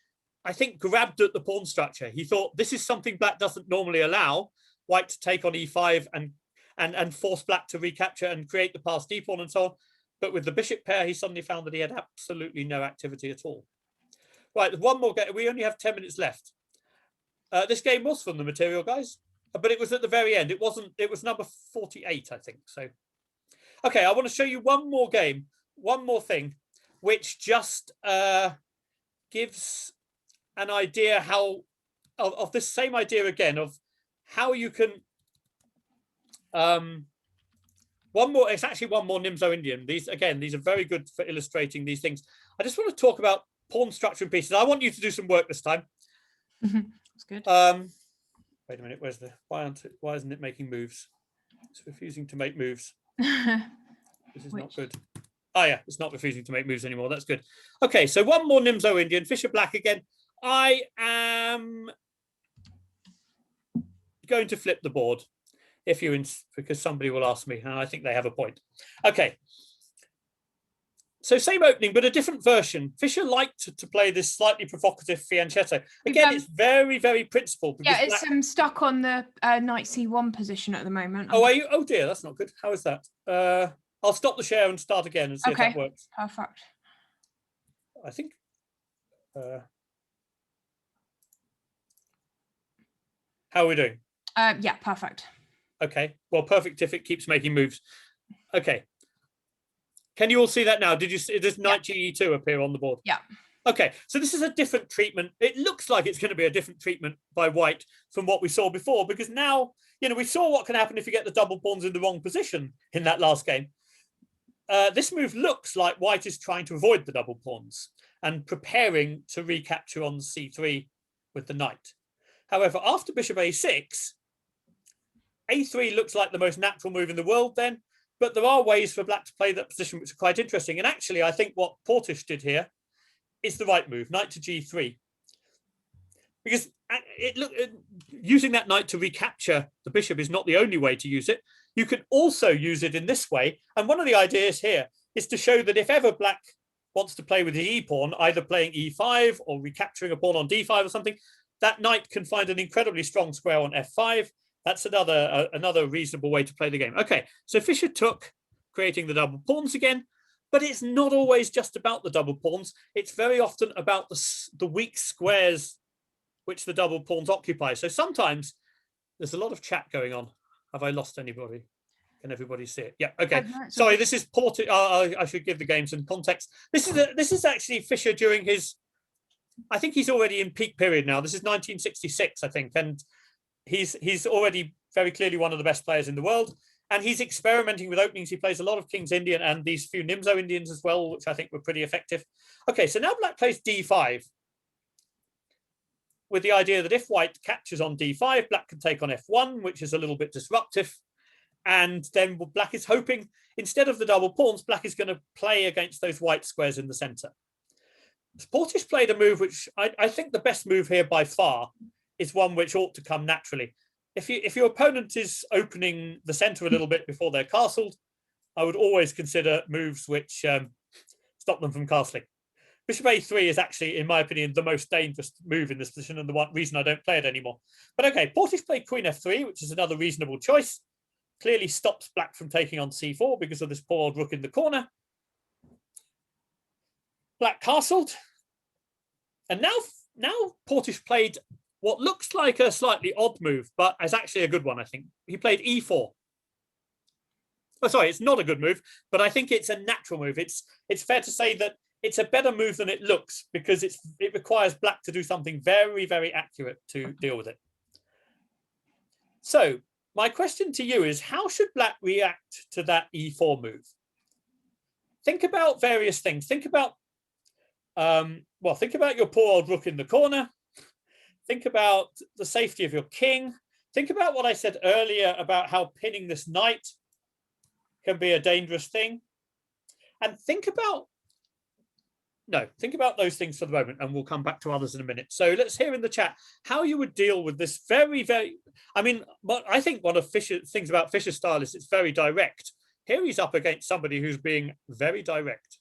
I think, grabbed at the pawn structure. He thought this is something black doesn't normally allow white to take on e5 and force black to recapture and create the passed d pawn and so on. But with the bishop pair, he suddenly found that he had absolutely no activity at all. Right, one more game. We only have 10 minutes left. This game was from the material, guys, but it was at the very end. It wasn't. It was number 48, I think. So, okay, I want to show you one more game, one more thing, which just gives an idea of this same idea again of how you can. It's actually one more Nimzo Indian. These are very good for illustrating these things. I just want to talk about pawn structure and pieces. I want you to do some work this time. That's good. Wait a minute. Why isn't it making moves? It's refusing to make moves. This is not good. Oh yeah, it's not refusing to make moves anymore. That's good. Okay, so one more Nimzo Indian. Fischer black again. I am going to flip the board because somebody will ask me, and I think they have a point. Okay. So same opening, but a different version. Fischer liked to play this slightly provocative fianchetto. Again, it's very, very principled. Yeah, it's stuck on the knight c1 position at the moment. Oh, are you? Oh dear, that's not good. How is that? I'll stop the share and start again and see if that works. Perfect. I think. How are we doing? Yeah, perfect. Okay. Well, perfect if it keeps making moves. Okay. Can you all see that now? Did you see this knight ge2 appear on the board? Yeah. Okay, so this is a different treatment. It looks like it's going to be a different treatment by white from what we saw before, because now, we saw what can happen if you get the double pawns in the wrong position in that last game. This move looks like white is trying to avoid the double pawns and preparing to recapture on c3 with the knight. However, after bishop a6, a3 looks like the most natural move in the world then, but there are ways for black to play that position which are quite interesting. And actually, I think what Portish did here is the right move, knight to g3. Because using that knight to recapture the bishop is not the only way to use it. You can also use it in this way. And one of the ideas here is to show that if ever black wants to play with the e-pawn, either playing e5 or recapturing a pawn on d5 or something, that knight can find an incredibly strong square on f5. That's another reasonable way to play the game. Okay, so Fischer took, creating the double pawns again, but it's not always just about the double pawns. It's very often about the weak squares which the double pawns occupy. So sometimes there's a lot of chat going on. Have I lost anybody? Can everybody see it? Yeah, okay. Sorry, this is Portish. I should give the game some context. This is actually Fischer during his, I think he's already in peak period now. This is 1966, I think, and he's already very clearly one of the best players in the world, and he's experimenting with openings. He plays a lot of King's Indian and these few Nimzo Indians as well, which I think were pretty effective. Okay, so now black plays d5 with the idea that if white captures on d5, black can take on f1, which is a little bit disruptive. And then black is hoping, instead of the double pawns, black is going to play against those white squares in the center. Portish played a move which I think the best move here by far is one which ought to come naturally. If your opponent is opening the center a little bit before they're castled, I would always consider moves which stop them from castling. Bishop a3 is actually, in my opinion, the most dangerous move in this position and the one reason I don't play it anymore. But okay, Portish played queen f3, which is another reasonable choice. Clearly stops black from taking on c4 because of this poor old rook in the corner. Black castled. And now Portish played what looks like a slightly odd move, but is actually a good one, I think. He played e4. Oh, sorry, it's not a good move, but I think it's a natural move. It's fair to say that it's a better move than it looks because it requires black to do something very, very accurate to deal with it. So my question to you is, how should black react to that e4 move? Think about various things. Think about, think about your poor old rook in the corner. Think about the safety of your king. Think about what I said earlier about how pinning this knight can be a dangerous thing. And think about those things for the moment, and we'll come back to others in a minute. So let's hear in the chat how you would deal with this very, very, but I think one of Fischer's things about Fischer's style is it's very direct. Here he's up against somebody who's being very direct.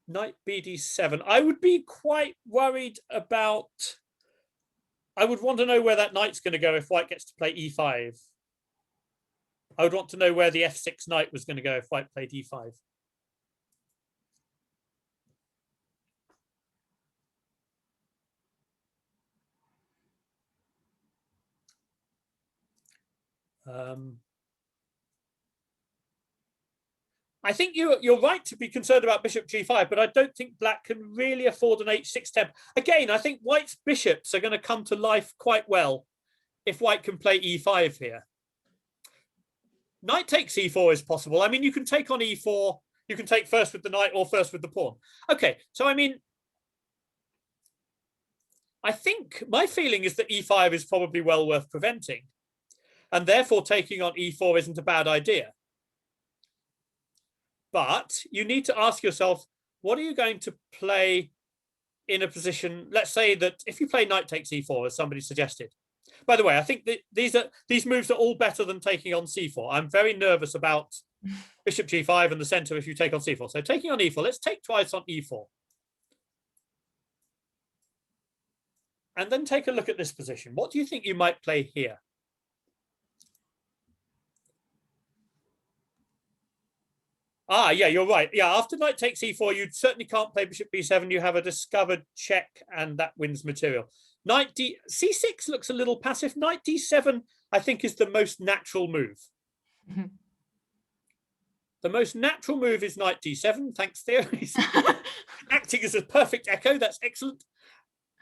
Knight bd7. I would be quite worried about, I would want to know where that knight's going to go if white gets to play e5. I would want to know where the f6 knight was going to go if white played e5. I think you're right to be concerned about bishop g5, but I don't think black can really afford an h6 temp. Again, I think white's bishops are going to come to life quite well if white can play e5 here. Knight takes e4 is possible. I mean, you can take on e4. You can take first with the knight or first with the pawn. Okay, so I mean, I think my feeling is that e5 is probably well worth preventing, and therefore taking on e4 isn't a bad idea. But you need to ask yourself, what are you going to play in a position? Let's say that if you play knight takes e4, as somebody suggested. By the way, I think that these moves are all better than taking on c4. I'm very nervous about bishop g5 and the center if you take on c4. So taking on e4, let's take twice on e4. And then take a look at this position. What do you think you might play here? Ah, yeah, you're right. Yeah, after knight takes e4, you certainly can't play bishop b7. You have a discovered check, and that wins material. Knight c6 looks a little passive. Knight d7, I think, is the most natural move. The most natural move is knight d7. Thanks, Theo. He's acting as a perfect echo. That's excellent.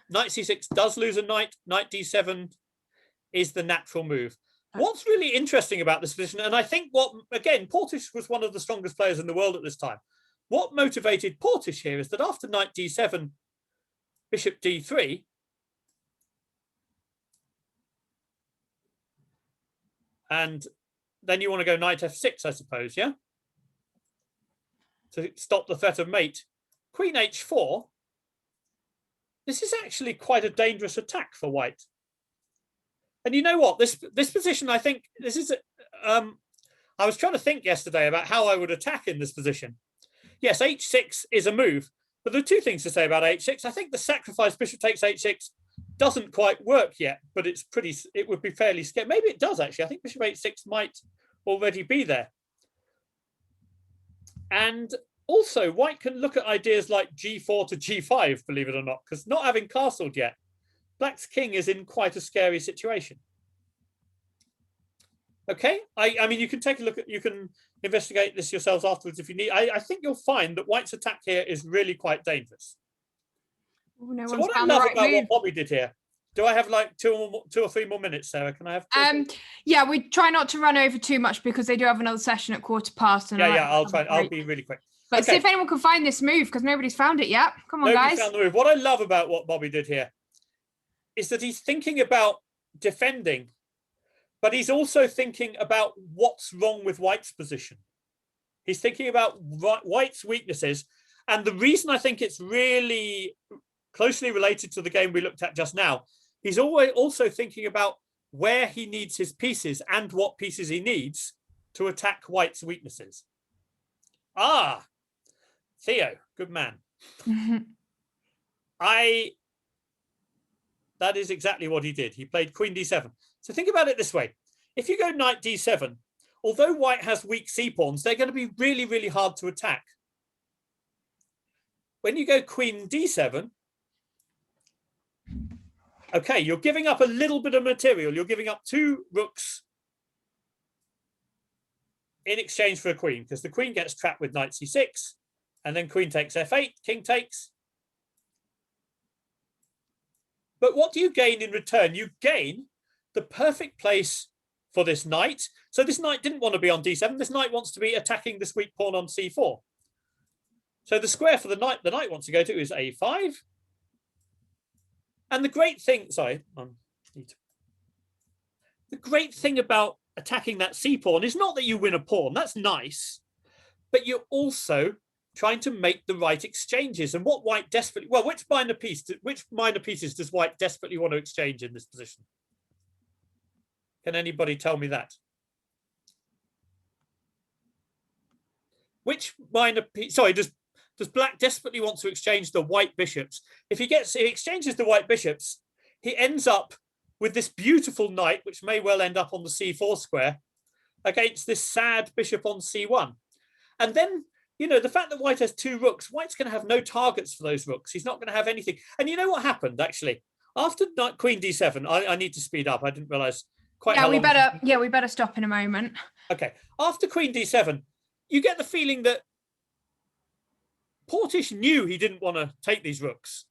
Knight c6 does lose a knight. Knight d7 is the natural move. What's really interesting about this position, and I think Portisch was one of the strongest players in the world at this time. What motivated Portisch here is that after knight d7, bishop d3, and then you want to go knight f6, I suppose, yeah? To stop the threat of mate. Queen h4. This is actually quite a dangerous attack for white. And you know what? This position, I think, this is... I was trying to think yesterday about how I would attack in this position. Yes, h6 is a move, but there are two things to say about h6. I think the sacrifice bishop takes h6 doesn't quite work yet, but it would be fairly scary. Maybe it does, actually. I think bishop h6 might already be there. And also, white can look at ideas like g4 to g5, believe it or not, because not having castled yet, black's king is in quite a scary situation. Okay, I mean, you can take a look at, you can investigate this yourselves afterwards if you need. I think you'll find that white's attack here is really quite dangerous. Ooh, no So one's what I found the love right about move. what Bobby did here, do I have like two or three more minutes, Sarah? Can I have two? Yeah, we try not to run over too much because they do have another session at 15:15. And Yeah, I'll try. I'll be really quick. But see if anyone can find this move because nobody's found it yet. Come on, Nobody's guys. found the move. What I love about what Bobby did here is that he's thinking about defending, but he's also thinking about what's wrong with white's position. He's thinking about white's weaknesses. And the reason I think it's really closely related to the game we looked at just now, he's always also thinking about where he needs his pieces and what pieces he needs to attack white's weaknesses. Ah, Theo, good man. That is exactly what he did. He played queen d7. So think about it this way. If you go knight d7, although white has weak c-pawns, they're going to be really, really hard to attack. When you go queen d7, okay, you're giving up a little bit of material. You're giving up two rooks in exchange for a queen, because the queen gets trapped with knight c6, and then queen takes f8, king takes. But what do you gain in return? You gain the perfect place for this knight. So this knight didn't want to be on d7. This knight wants to be attacking this weak pawn on c4. So the square for the knight wants to go to is a5. And the great thing, the great thing about attacking that c pawn is not that you win a pawn. That's nice. But you're also trying to make the right exchanges. And what white desperately, well, which minor pieces does white desperately want to exchange in this position? Can anybody tell me that? Which minor piece, sorry, does black desperately want to exchange the white bishops? If he exchanges the white bishops, he ends up with this beautiful knight, which may well end up on the c4 square, against this sad bishop on c1. And then, you know, the fact that white has two rooks, white's going to have no targets for those rooks. He's not going to have anything. And you know what happened, actually? After queen d7, I need to speed up. I didn't realize quite how long. We better stop in a moment. Okay. After queen d7, you get the feeling that Portish knew he didn't want to take these rooks.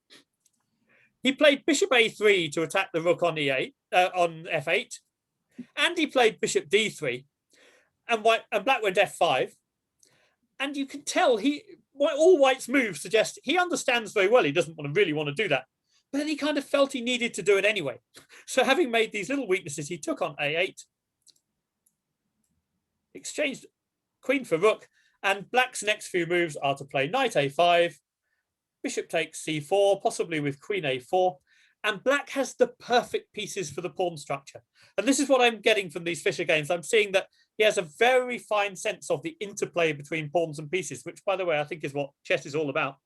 He played bishop a3 to attack the rook on e8, on f8, and he played bishop d3, and black went f5. And you can tell all white's moves suggest he understands very well he doesn't really want to do that, but then he kind of felt he needed to do it anyway. So having made these little weaknesses, he took on a8, exchanged queen for rook, and black's next few moves are to play knight a5, bishop takes c4, possibly with queen a4, and black has the perfect pieces for the pawn structure. And this is what I'm getting from these Fischer games. I'm seeing that he has a very fine sense of the interplay between pawns and pieces, which, by the way, I think is what chess is all about.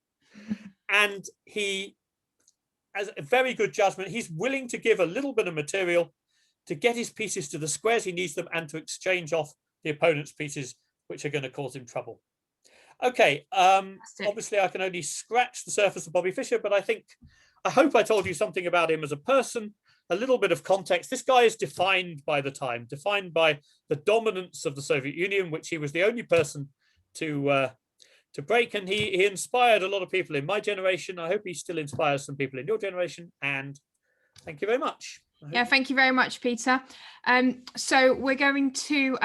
And he has a very good judgment. He's willing to give a little bit of material to get his pieces to the squares he needs them and to exchange off the opponent's pieces, which are going to cause him trouble. Okay, obviously I can only scratch the surface of Bobby Fischer, but I hope I told you something about him as a person, a little bit of context. This guy is defined by the time, defined by the dominance of the Soviet Union, which he was the only person to break, and he inspired a lot of people in my generation. I hope he still inspires some people in your generation, and thank you very much. Yeah, thank you very much, Peter. So we're going to